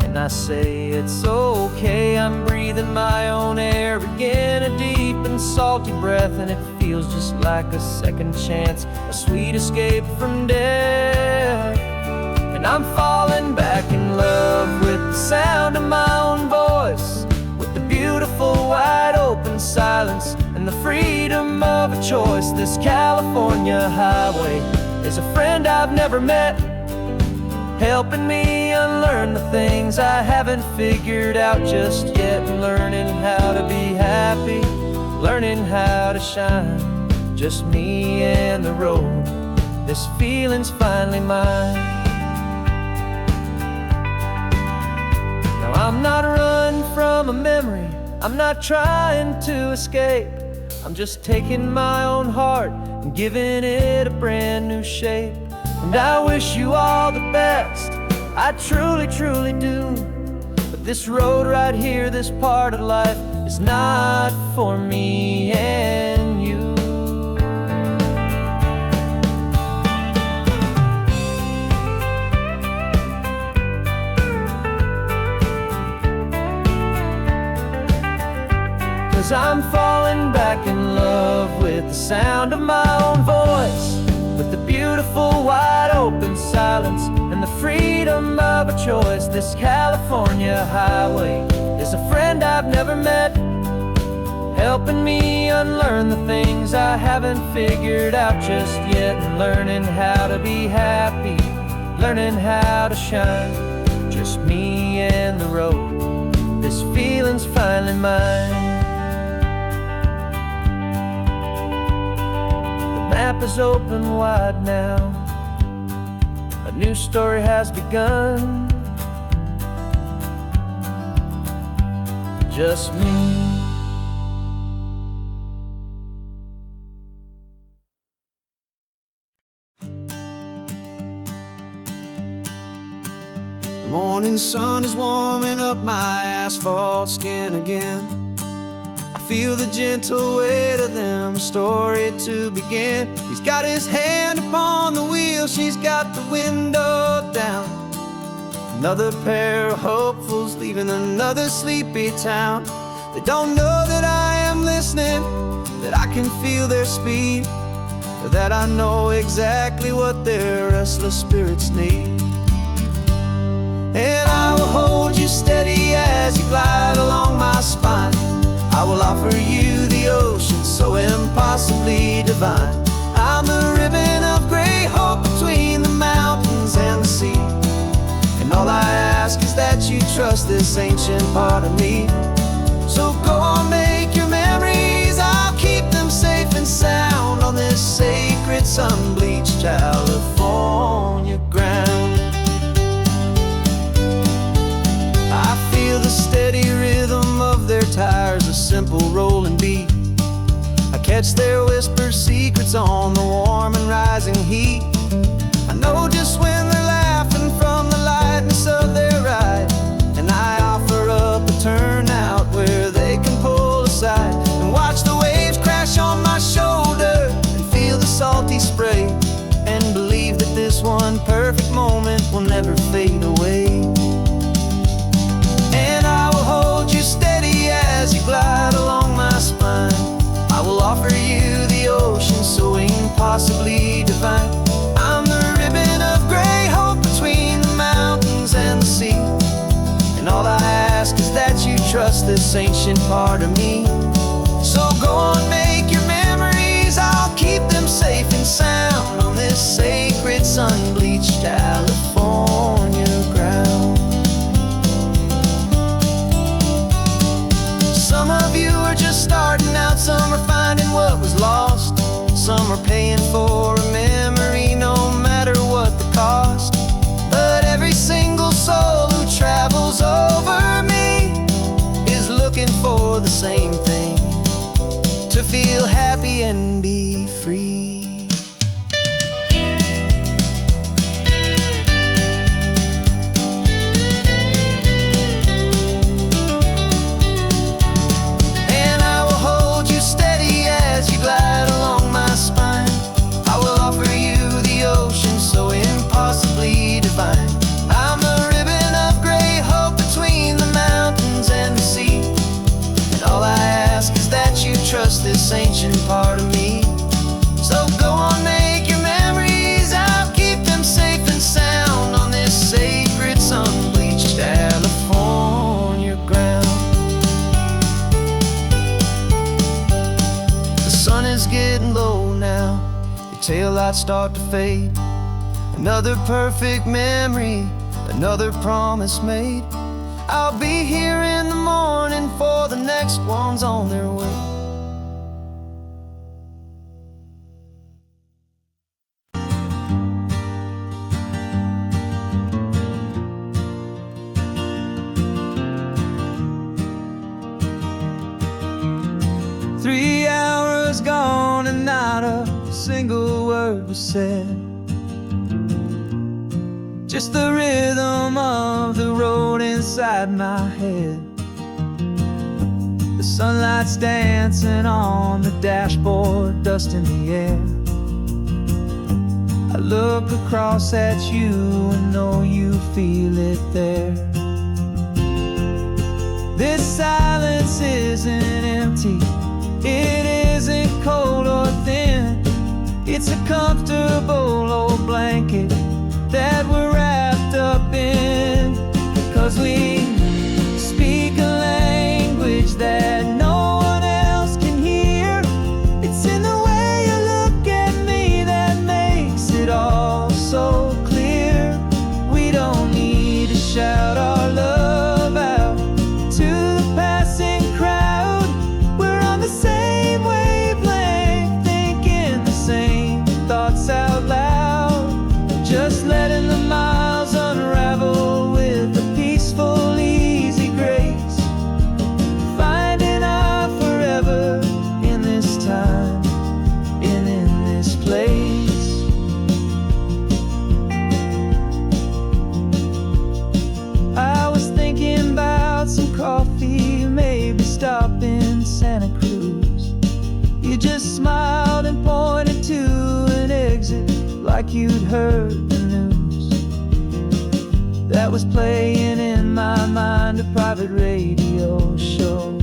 And I say it's okay, I'm breathing my own air again, a deep and salty breath, and it feels just like a second chance, a sweet escape from death. And I'm falling back in love with the sound of my own voice, with the beautiful wide open silence and the freedom of a choice. This California highway is a friend I've never met, helping me unlearn the things I haven't figured out just yet. And learning how to be happy, learning how to shine, just me and the road. This feeling's finally mine. Now I'm not running from a memory, I'm not trying to escape. I'm just taking my own heart and giving it a brand new shape. And I wish you all the best, I truly, truly do. But this road right here, this part of life, is not for me and you. 'Cause I'm falling back in love with the sound of my own voice, with the beautiful wide open silence and the freedom of a choice. This California highway is a friend I've never met, helping me unlearn the things I haven't figured out just yet. And learning how to be happy, learning how to shine, just me and the road. This feeling's finally mine. The map is open wide now, a new story has begun, just me. The morning sun is warming up my asphalt skin again. I feel the gentle weight of them, story to begin. He's got his hand upon the wheel, she's got the window down. Another pair of hopefuls leaving another sleepy town. They don't know that I am listening, that I can feel their speed, or that I know exactly what their restless spirits need. And I will hold you steady as you glide along my spine. I will offer you the ocean so impossibly divine. I'm the ribbon of gray hope between the mountains and the sea. And all I ask is that you trust this ancient part of me. So go on, make your memories, I'll keep them safe and sound on this sacred sun-bleached California ground. I feel the steady rhythm of their tires, a simple rolling beat. I catch their whispered secrets on the warm and rising heat. I know just when they're laughing from the lightness of their ride, and I offer up a turnout where they can pull aside and watch the waves crash on my shoulder and feel the salty spray, and believe that this one perfect moment will never fade away. And I will hold you steady as you glide along my spine. I will offer you the ocean so impossibly divine. I'm the ribbon of gray hope between the mountains and the sea. And all I ask is that you trust this ancient part of me. So go on, make your memories, I'll keep them safe and sound on this sacred sun-bleached California ground. Some of you are just starting out, some are finding what was lost, some are paying for a memory no matter what the cost. But every single soul who travels over me is looking for the same thing, to feel happy and be free. I'm the ribbon of gray hope between the mountains and the sea. And all I ask is that you trust this ancient part of me. So go on, make your memories, I'll keep them safe and sound on this sacred sun-bleached California ground. The sun is getting low now, your taillights start to fade. Another perfect memory, another promise made. I'll be here in the morning for the next ones on their way. Three hours gone and not a single word was said. Just the rhythm of the road inside my head. The sunlight's dancing on the dashboard, dust in the air. I look across at you and know you feel it there. This silence isn't empty, it isn't cold or thin. It's a comfortable old blanket that we're wrapped up in, 'cause we speak a language that no one else can hear. It's in the way you look at me that makes it all so clear. We don't need to shout our love out to the passing crowd. We're on the same wavelength, thinking the same thoughts out loud. Just letting the miles unravel with a peaceful, easy grace. Finding our forever in this time and in this place. I was thinking about some coffee, maybe stop in Santa Cruz. You just smiled and pointed to an exit like you'd heard the news. That was playing in my mind, a private radio show.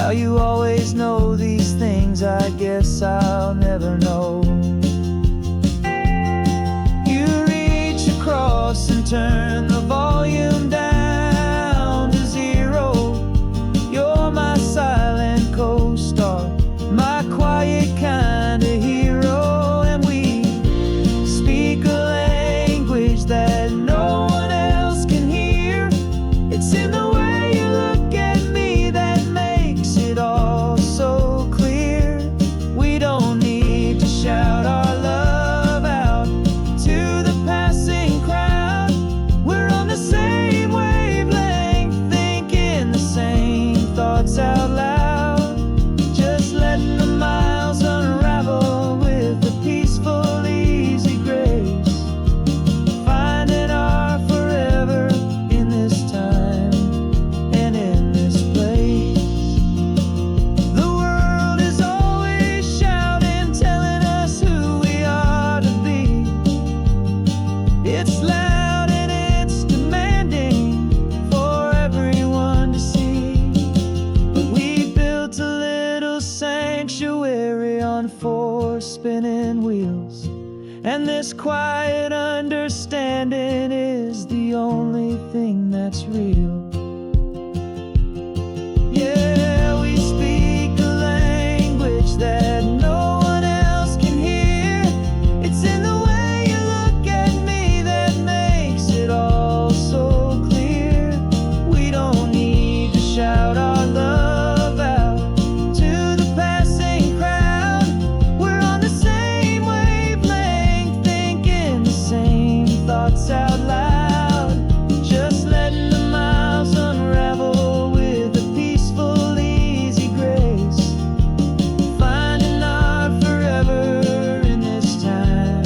How you always know these things, I guess I'll never know. You reach across and turn the volume down to 0. You're my silent co-star, my quiet kind of hero. And we speak a language that no one else can hear. It's in the way you look at me that makes it all so clear. We don't need to shout our love out to the passing crowd. We're on the same wavelength, thinking the same thoughts out loud. Just letting the miles unravel with a peaceful, easy grace. Finding our forever in this time and in this place. The world is always shouting, telling us who we are to be. It's loud and it's demanding for everyone to see. But we built a little sanctuary on 4 spinning wheels, and this quiet understanding is the only thing that's real. Yeah, we speak a language that no one else can hear. It's in the way you look at me that makes it all so clear. We don't need to shout our love out to the passing crowd. We're on the same wavelength, thinking the same thoughts out loud. Just letting the miles unravel with a peaceful, easy grace. Finding our forever in this time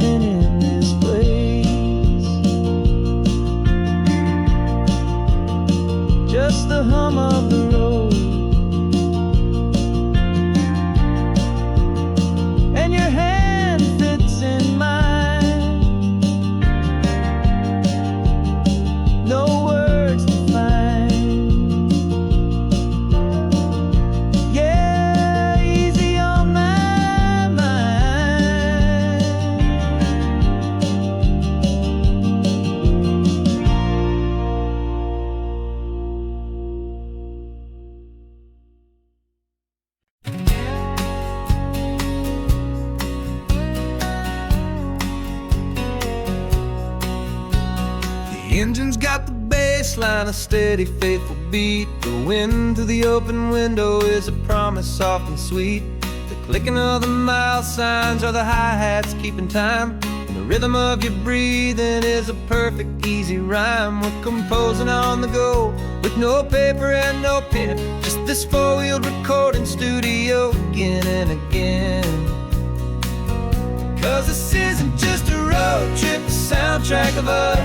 and in this place. Just the hum of the road and your hand fits in mine. No words to find. Yeah, easy on my mind. The engine's got the bass line, a steady, faithful beat. The wind through the open window is a promise soft and sweet. The clicking of the mile signs are the hi-hats keeping time. And the rhythm of your breathing is a perfect, easy rhyme. We're composing on the go with no paper and no pen. Just this 4-wheeled recording studio again and again. Cause this isn't just a road trip, the soundtrack of us.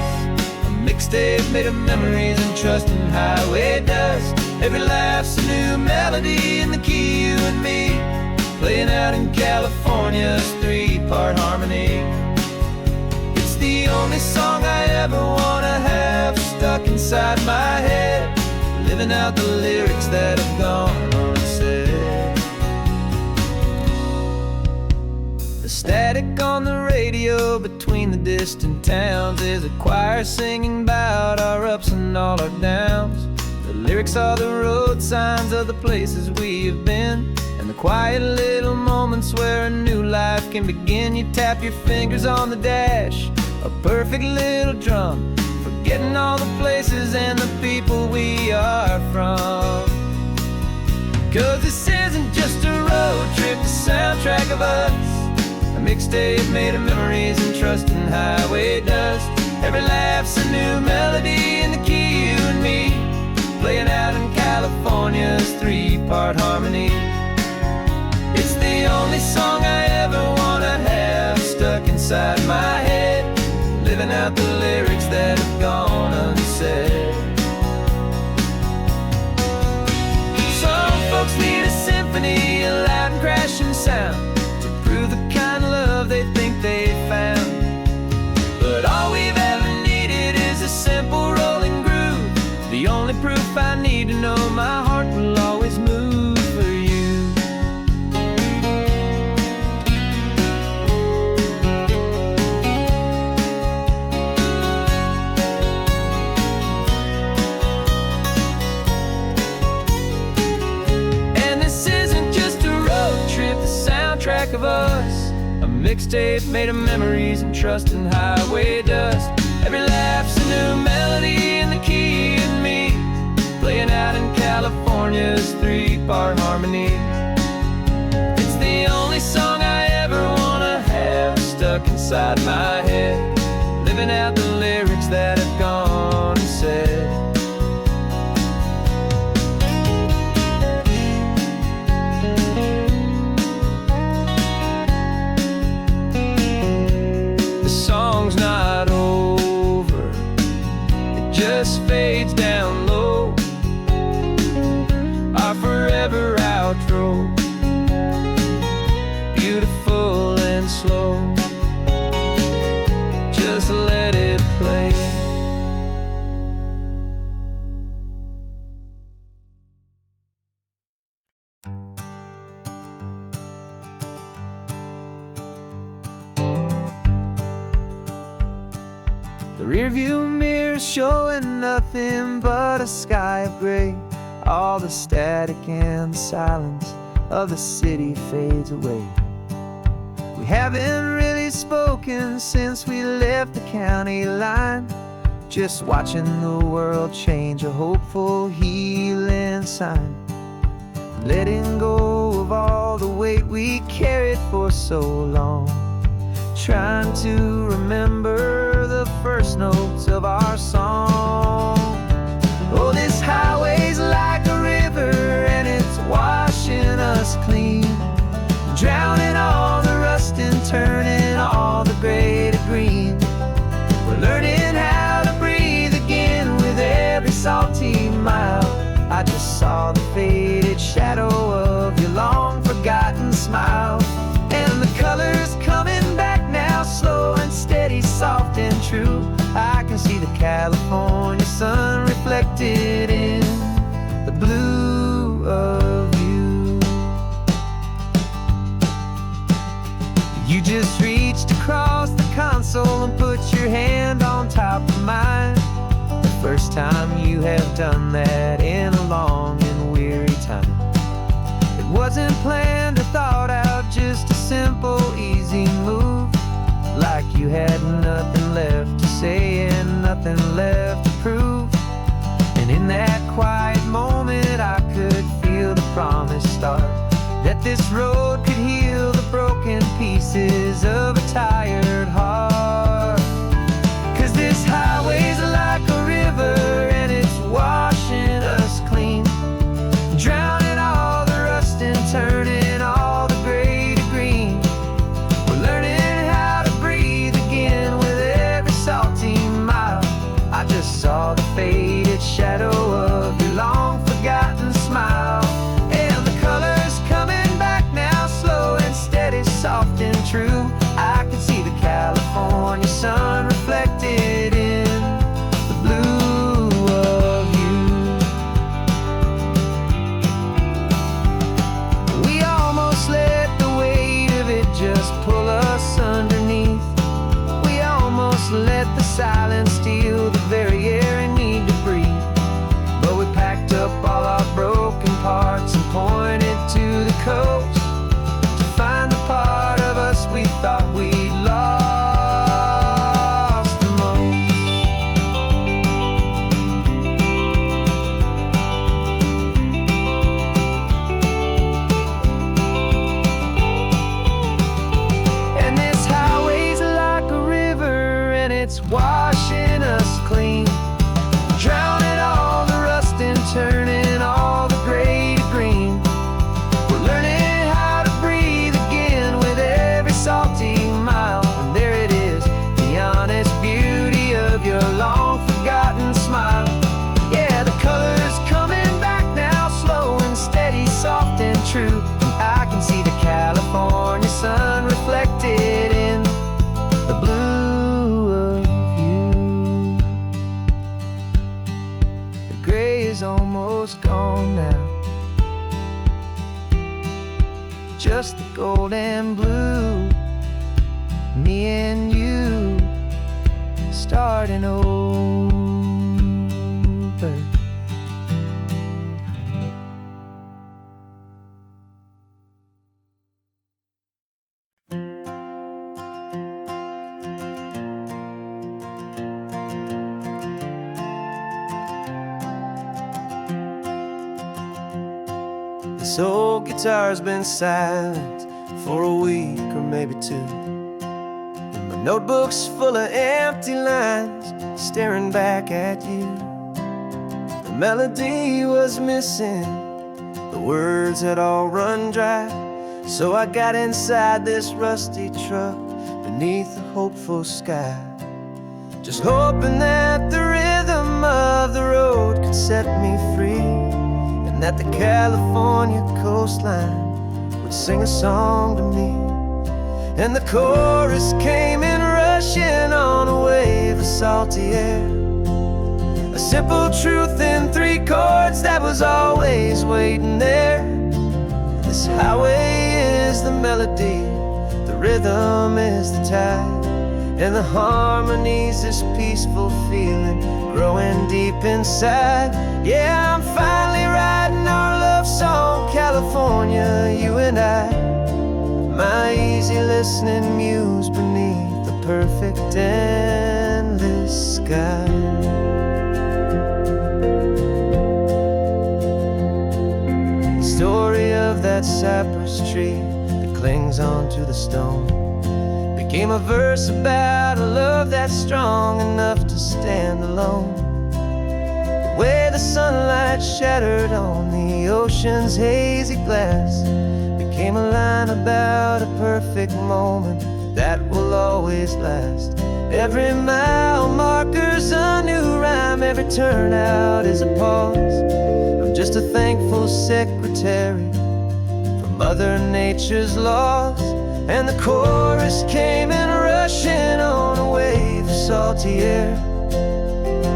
A mixtape made of memories and trust in highway dust. Every laugh's a new melody in the key, you and me, playing out in California's 3-part harmony. It's the only song I ever wanna have stuck inside my head, living out the lyrics that have gone unsaid. The static on the radio between the distant towns is a choir singing about our ups and all our downs. The lyrics are the road signs of the places we have been, and the quiet little moments where a new life can begin. You tap your fingers on the dash, a perfect little drum, forgetting all the places and the people we are from. Cause this isn't just a road trip, the soundtrack of us. A mixtape made of memories and trust in highway dust. Every laugh's a new melody in the key, you and me, playing out in California's 3-part harmony. It's the only song I ever wanna have stuck inside my head, living out the lyrics that have gone unsaid. Some folks need a symphony, a loud and crashing sound, to prove the kind of love they think they found. But all we've ever needed is a simple rolling groove, the only proof I need to know my heart will always move. track of us, a mixtape made of memories and trust and highway dust. Every laugh's a new melody in the key and me, playing out in California's 3-part harmony. It's the only song I ever wanna have stuck inside my head, living out the lyrics that have gone unsaid. The song's not over, it just fades down low, our forever outro, beautiful and slow. Just let it play. The rearview mirror showing nothing but a sky of gray. All the static and the silence of the city fades away. We haven't really spoken since we left the county line, just watching the world change, a hopeful healing sign. Letting go of all the weight we carried for so long, trying to remember the first notes of our song. Oh, this highway's like a river and it's washing us clean, drowning all the rust and turning all the gray to green. We're learning how to breathe again with every salty mile. I just saw the faded shadow of your long forgotten smile, and the colors coming back now, slow and steady, soft and true. I can see the California sun reflected in the blue of you. You just reached across the console and put your hand on top of mine, the first time you have done that in a long and weary time. It wasn't planned or thought out, just a simple, easy move, like you had nothing left to say and nothing left to prove. And in that quiet moment I could feel the promise start, that this road could heal the broken pieces of a tired heart. 'Cause this highway's like a river and it's washing us clean, drowning all the rust and turning all the gray to green. We're learning how to breathe again with every salty mile. I just saw the faded shadow of your long forgotten smile, and the colors coming back now, slow and steady, soft and true. I can see the California sun reflected in the blue of you. We almost let the weight of it just pull us underneath. We almost let the silence steal the very air I need to breathe. But we packed up all our broken parts and pointed to the coast to find the part of us we thought we'd lost the most. And this highway's like a river and it's washing us clean, drowning all the rust and turning all the gray to green. We're learning how to breathe again with every salty mile. And there it is, the honest beauty of your long forgotten smile. Yeah, the colors coming back now, slow and steady, soft and true. I can see the California sun reflected in the blue of you. The gray is almost gone now, just the gold and blue. Me and you starting over. This old guitar's been silent for a week or maybe two, and my notebook's full of empty lines staring back at you. The melody was missing, the words had all run dry, so I got inside this rusty truck beneath a hopeful sky, just hoping that the rhythm of the road could set me free, and that the California coastline would sing a song to me. And the chorus came in rushing on a wave of salty air, a simple truth in 3 chords that was always waiting there. This highway is the melody, the rhythm is the tide, and the harmony's this peaceful feeling growing deep inside. Yeah, I'm finally writing our love song, California, you and I, my easy listening muse beneath the perfect endless sky. The story of that cypress tree that clings onto the stone became a verse about a love that's strong enough to stand alone. The way the sunlight shattered on the ocean's hazy glass became a line about a perfect moment that will always last. Every mile marker's a new rhyme, every turnout is a pause. I'm just a thankful secretary for Mother Nature's laws. And the chorus came in rushing on a wave of salty air,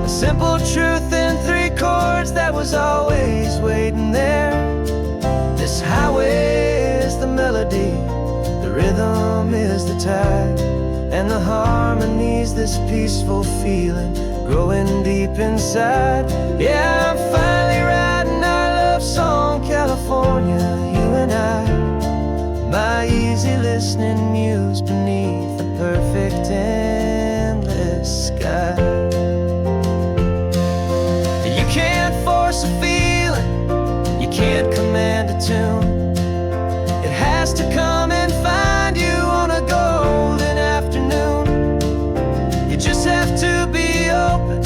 a simple truth in 3 chords that was always waiting there. This highway is the melody, the rhythm is the tide, and the harmony's this peaceful feeling growing deep inside. Yeah, I'm finally writing our love song, California, you and I, my easy listening muse beneath the perfect endless sky. You can't force a feeling, you can't command a tune. It has to come and find you on a golden afternoon. You just have to be open,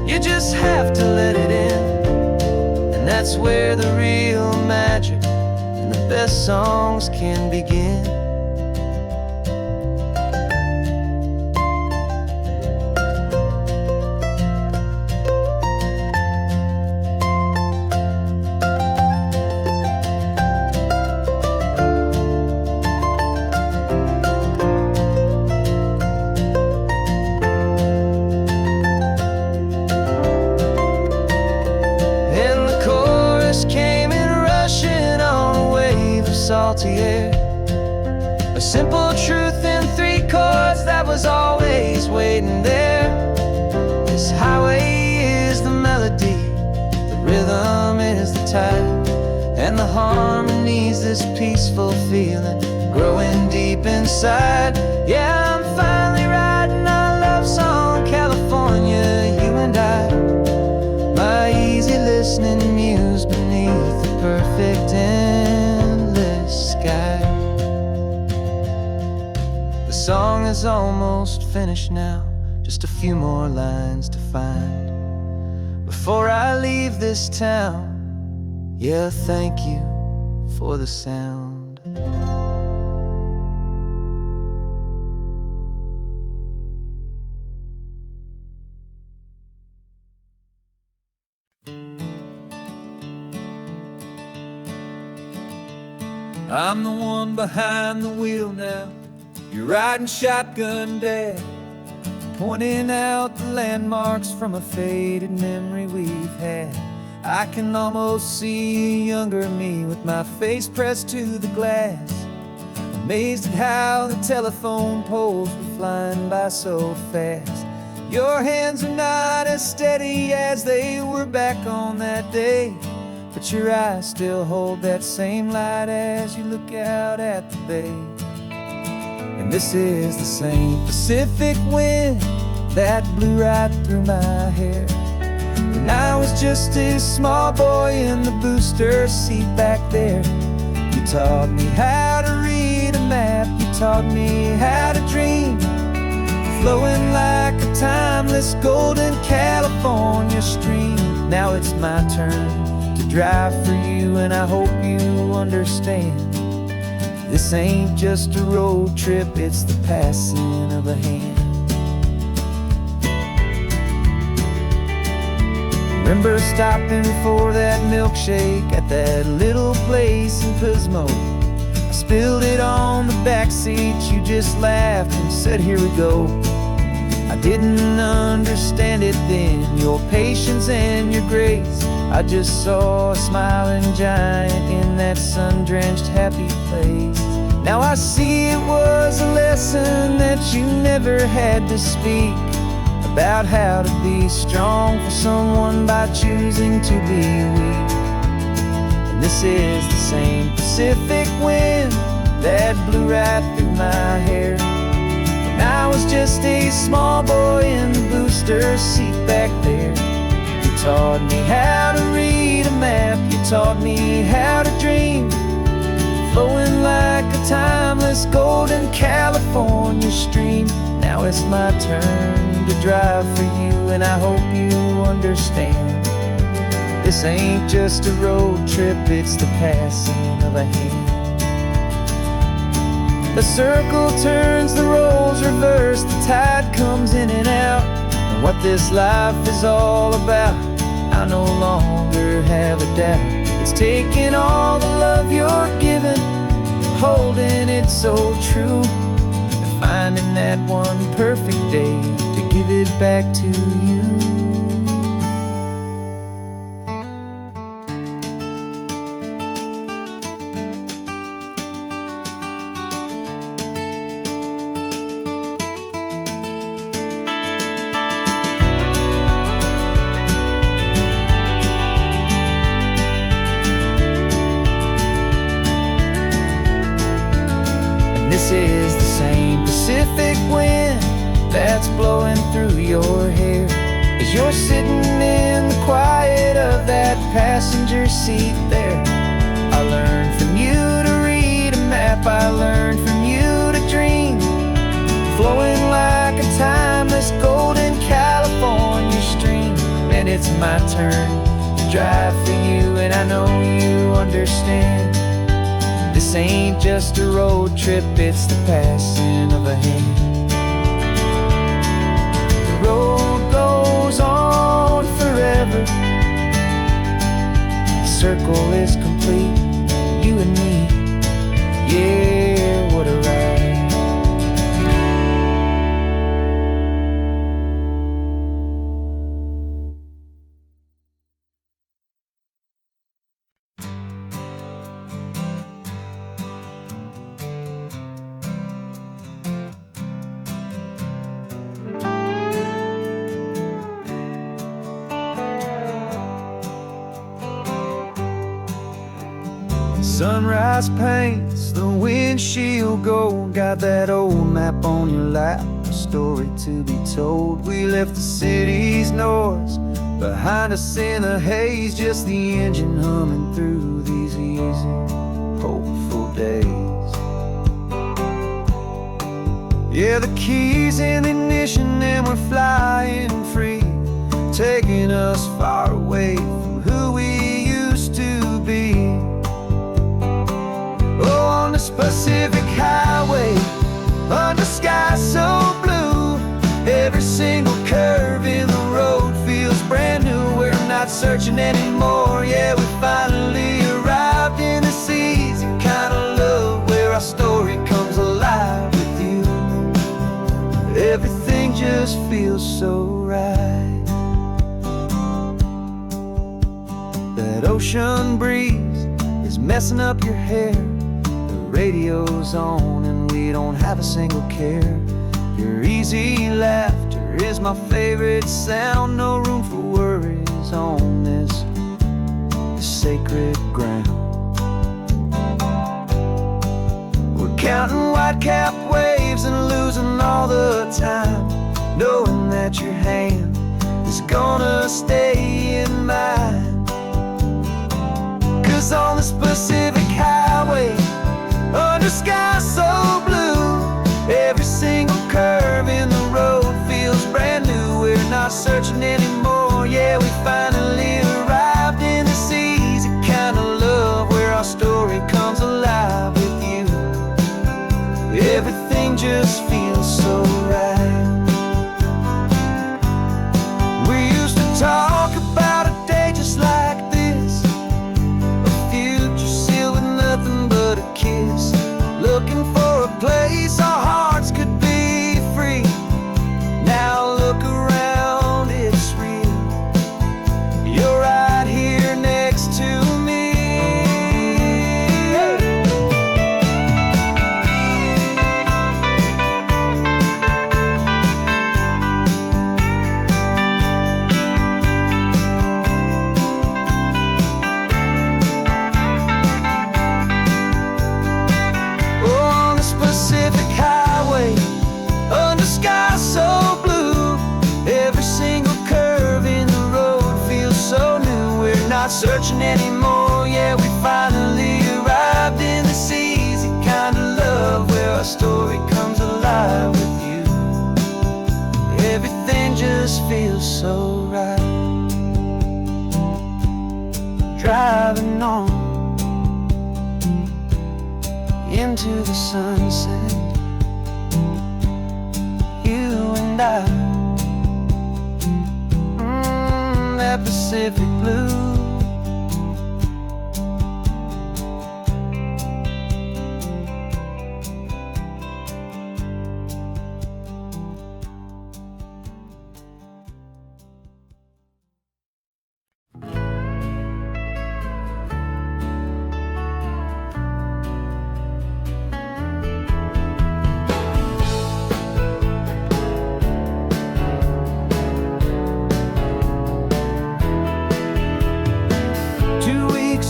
you just have to let it in, and that's where the real magic, the best songs can begin. And the chorus came in rushing on a wave of salty air, a simple truth in 3 chords that was always waiting there. This highway is the melody, the rhythm is the tide, and the harmony's this peaceful feeling growing deep inside. Yeah, I'm finally writing our love song, California, you and I, my easy listening muse beneath the perfect endless sky. The song is almost finished now, just a few more lines to find before I leave this town. Yeah, thank you for the sound. I'm the one behind the wheel now, you're riding shotgun, Dad, pointing out the landmarks from a faded memory we've had. I can almost see a younger me with my face pressed to the glass, amazed at how the telephone poles were flying by so fast. Your hands are not as steady as they were back on that day, but your eyes still hold that same light as you look out at the bay. And this is the same Pacific wind that blew right through my hair when I was just a small boy in the booster seat back there. taught me how to read a map, you taught me how to dream, flowing like a timeless golden California stream. Now it's my turn to drive for you, and I hope you understand. This ain't just a road trip, it's the passing of a hand. Remember stopping for that milkshake at that little place in Pismo. I spilled it on the back seat, you just laughed and said, here we go. I didn't understand it then, your patience and your grace. I just saw a smiling giant in that sun-drenched happy place. Now I see it was a lesson that you never had to speak, about how to be strong for someone by choosing to be weak. And this is the same Pacific wind that blew right through my hair when I was just a small boy in the booster seat back there. You taught me how to read a map, you taught me how to dream, flowing like a timeless golden California stream. Now it's my turn to drive for you, and I hope you understand. This ain't just a road trip, it's the passing of a hand. The circle turns, the roles reverse, the tide comes in and out. And what this life is all about, I no longer have a doubt. It's taking all the love you're giving, holding it so true, and finding that one perfect day to give it back to you. This is the same Pacific wind that's blowing through your hair as you're sitting in the quiet of that passenger seat there. I learned from you to read a map, I learned from you to dream, flowing like a timeless golden California stream. And it's my turn to drive for you, and I know you understand. This ain't just a road trip, it's the passing of a hand. The road goes on forever, the circle is complete, you and me, yeah, what a ride. Sunrise paints the windshield gold, got that old map on your lap, a story to be told. We left the city's noise behind us in the haze, just the engine humming through these easy, hopeful days. Yeah, the keys in the ignition and we're flying free, taking us far away from who we used to be. Oh, on this Pacific highway, under sky so blue, every single curve in the road feels brand new. We're not searching anymore, yeah, we finally arrived in this easy kind of love where our story comes alive with you. Everything just feels so right. That ocean breeze is messing up your hair, radio's on and we don't have a single care. Your easy laughter is my favorite sound, no room for worries on this sacred ground. We're counting white-capped waves and losing all the time, knowing that your hand is gonna stay in mine. 'Cause on this Pacific highway, just feels so right. We used to talk about a day just like this, a future sealed with nothing but a kiss, looking for a place our hearts could be free. Now look around, it's real. You're right here next to me. On the Pacific Highway, under sky so blue, every single curve in the road feels so new. We're not searching anymore, yeah, we finally arrived in this easy kind of love where our story comes alive with you. Everything just feels so right. Driving on into the sunset, you and I, that Pacific blue.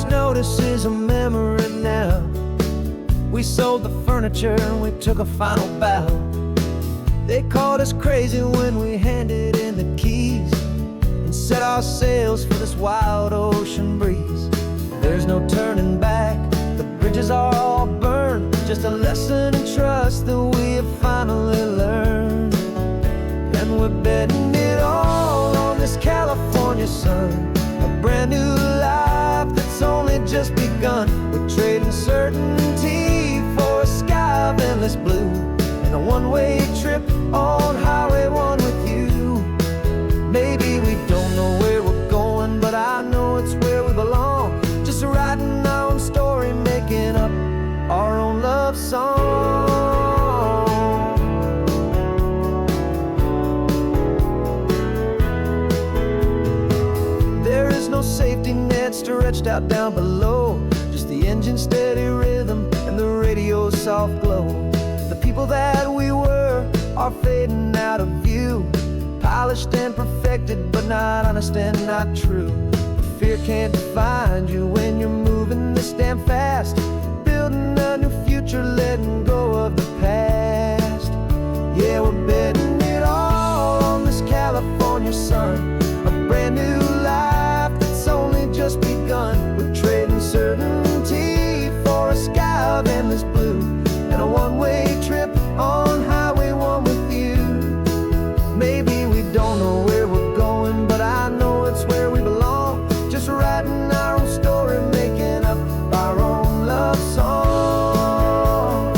Notice is a memory now. We sold the furniture and we took a final bow. They called us crazy when we handed in the keys and set our sails for this wild ocean breeze. There's no turning back, the bridges are all burned, just a lesson in trust that we have finally learned. And we're betting it all on this California sun, a brand new life that's only just begun. We're trading certainty for a sky of endless blue and a one-way trip on Highway 1 with you. Maybe we don't know where we're going, but I know it's where we belong. Just writing our own story, making up our own love song. There is no safety net stretched out down below, just the engine's steady rhythm and the radio's soft glow. The people that we were are fading out of view, polished and perfected, but not honest and not true. Fear can't define you when you're moving this damn fast, building a new future, letting go of the past. Yeah, we're betting it all on this California sun, a brand new life that's only just begun. We're trading certainty for a sky of endless blue and a one-way trip on Highway 1 with you. Maybe we don't know where we're going, but I know it's where we belong. Just writing our own story, making up our own love song.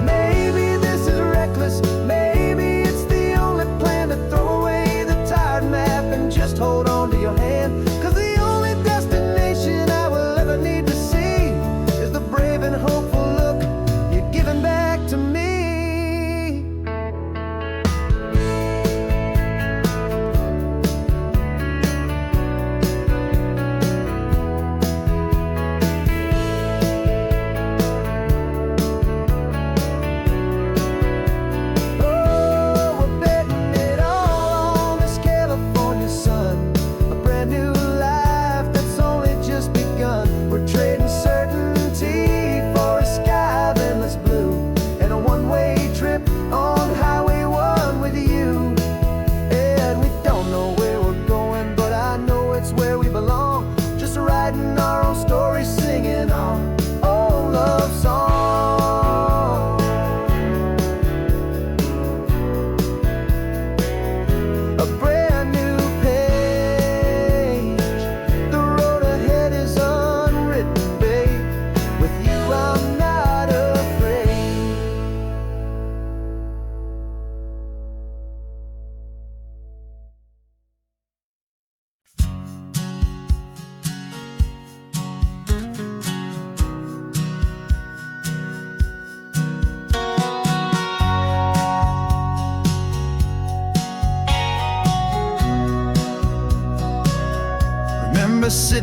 Maybe this is reckless, maybe it's the only plan to throw away the tired map and just hold on to your hand. 'Cause the only destination I will ever need to see is the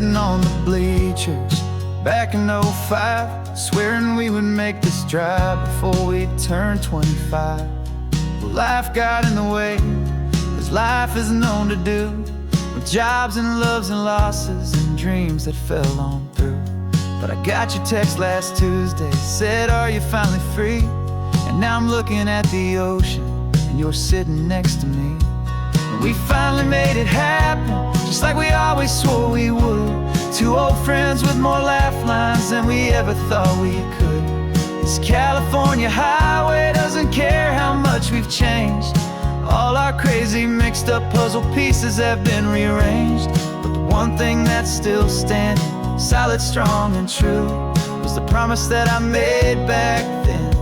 sitting on the bleachers back in '05, swearing we would make this drive before we turned 25. But life got in the way, as life is known to do, with jobs and loves and losses and dreams that fell on through. But I got your text last Tuesday, said, are you finally free? And now I'm looking at the ocean, and you're sitting next to me. And we finally made it happen, just like we always swore we would. Two old friends with more laugh lines than we ever thought we could. This California highway doesn't care how much we've changed. All our crazy mixed up puzzle pieces have been rearranged. But the one thing that's still standing, solid, strong, and true, was the promise that I made back then,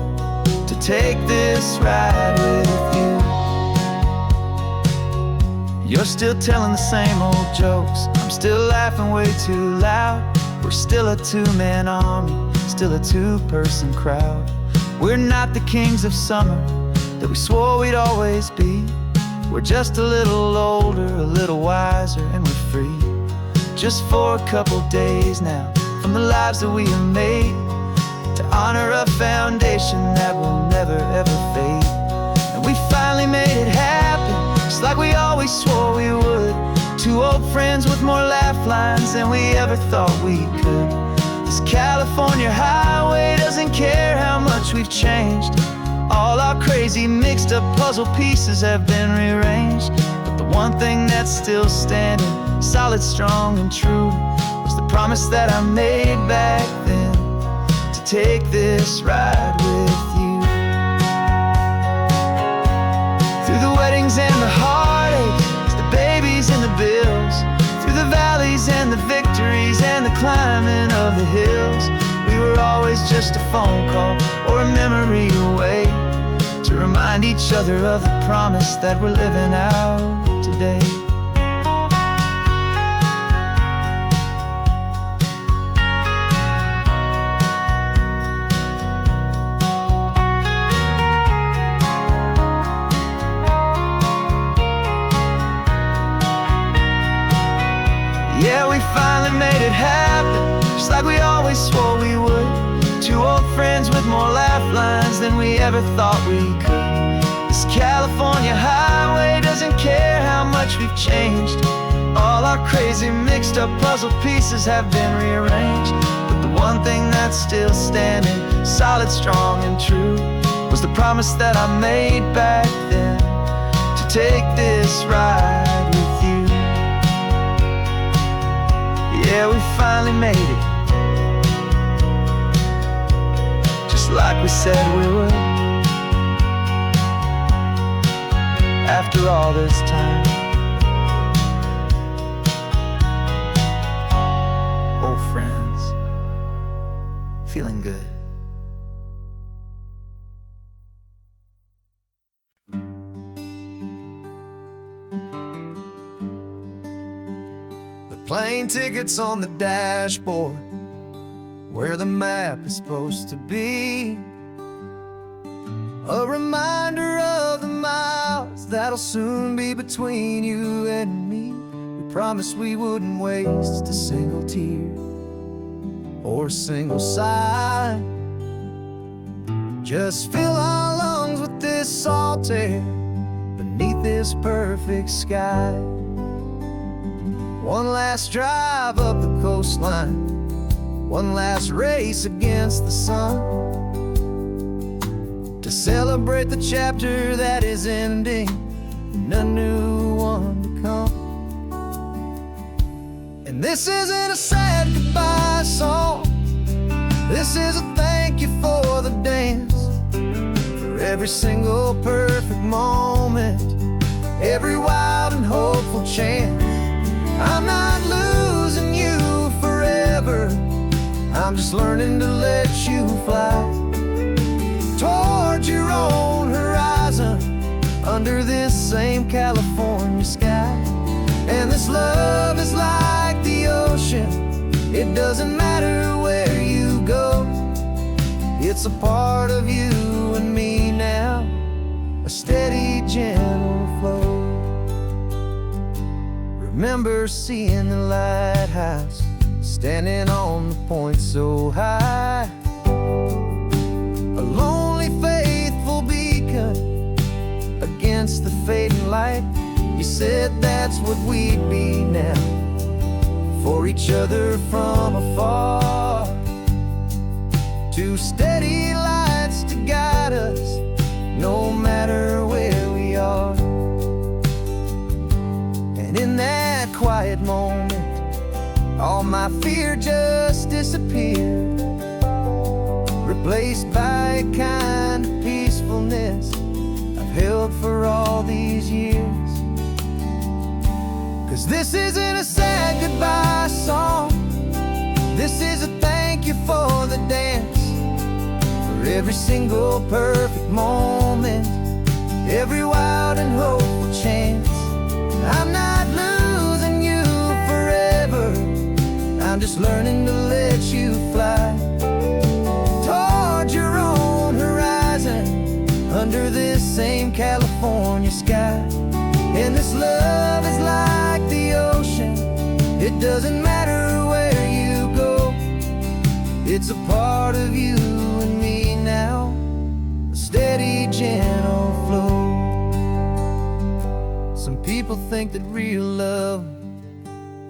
to take this ride with you. You're still telling the same old jokes, I'm still laughing way too loud. We're still a two-man army, still a two-person crowd. We're not the kings of summer that we swore we'd always be. We're just a little older, a little wiser, and we're free. Just for a couple days now, from the lives that we have made, to honor a foundation that will never ever fade. And we finally made it happen, just like we always swore we would. Two old friends with more laugh lines than we ever thought we could. This California highway doesn't care how much we've changed. All our crazy mixed up puzzle pieces have been rearranged. But the one thing that's still standing, solid, strong, and true, was the promise that I made back then, to take this ride with you. Through the weddings and the heartaches, the babies and the bills, through the valleys and the victories and the climbing of the hills, we were always just a phone call or a memory away, to remind each other of the promise that we're living out today. Yeah, we finally made it happen, just like we always swore we would. Two old friends with more laugh lines than we ever thought we could. This California highway doesn't care how much we've changed. All our crazy mixed up puzzle pieces have been rearranged. But the one thing that's still standing, solid, strong, and true, was the promise that I made back then, to take this ride with you. Yeah, we finally made it, just like we said we would. After all this time, old friends, feeling good. Plane tickets on the dashboard, where the map is supposed to be. A reminder of the miles that'll soon be between you and me. We promised we wouldn't waste a single tear or a single sigh. Just fill our lungs with this salt air beneath this perfect sky. One last drive up the coastline, one last race against the sun, to celebrate the chapter that is ending and a new one to come. And this isn't a sad goodbye song, this is a thank you for the dance, for every single perfect moment, every wild and hopeful chance. I'm not losing you forever, I'm just learning to let you fly towards your own horizon, under this same California sky. And this love is like the ocean, it doesn't matter where you go, it's a part of you and me now, a steady, gentle flow. Remember seeing the lighthouse standing on the point so high, a lonely faithful beacon against the fading light. You said that's what we'd be now, for each other from afar. Two steady lights to guide us, no matter where we are. And in that quiet moment, all my fear just disappeared, replaced by a kind of peacefulness I've held for all these years. 'Cause this isn't a sad goodbye song, this is a thank you for the dance, for every single perfect moment, every wild and hopeful chance. I'm not losing you forever, I'm just learning to let you fly toward your own horizon, under this same California sky. And this love is like the ocean, it doesn't matter where you go, it's a part of you and me now, a steady, gentle flow. Some people think that real love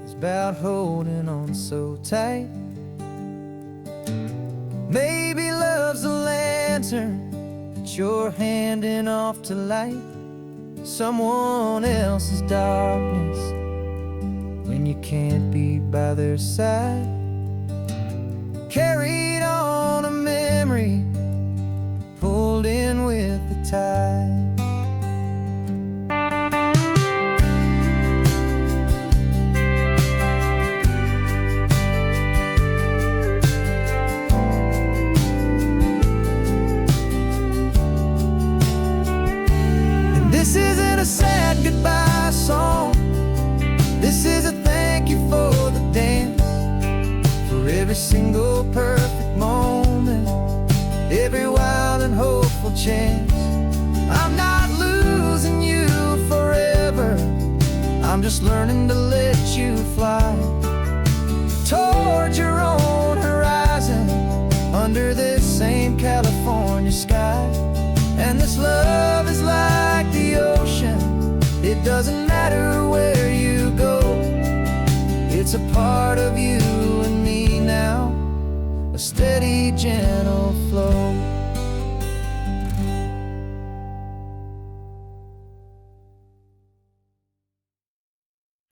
is about holding on so tight. Maybe love's a lantern that you're handing off to light someone else's darkness when you can't be by their side. Carried on a memory, pulled in with the tide. This isn't a sad goodbye song, this is a thank you for the dance, for every single perfect moment, every wild and hopeful chance. I'm not losing you forever, I'm just learning to let you fly toward your own horizon, under this same California sky. And this love is like the ocean, it doesn't matter where you go, it's a part of you and me now, a steady, gentle flow.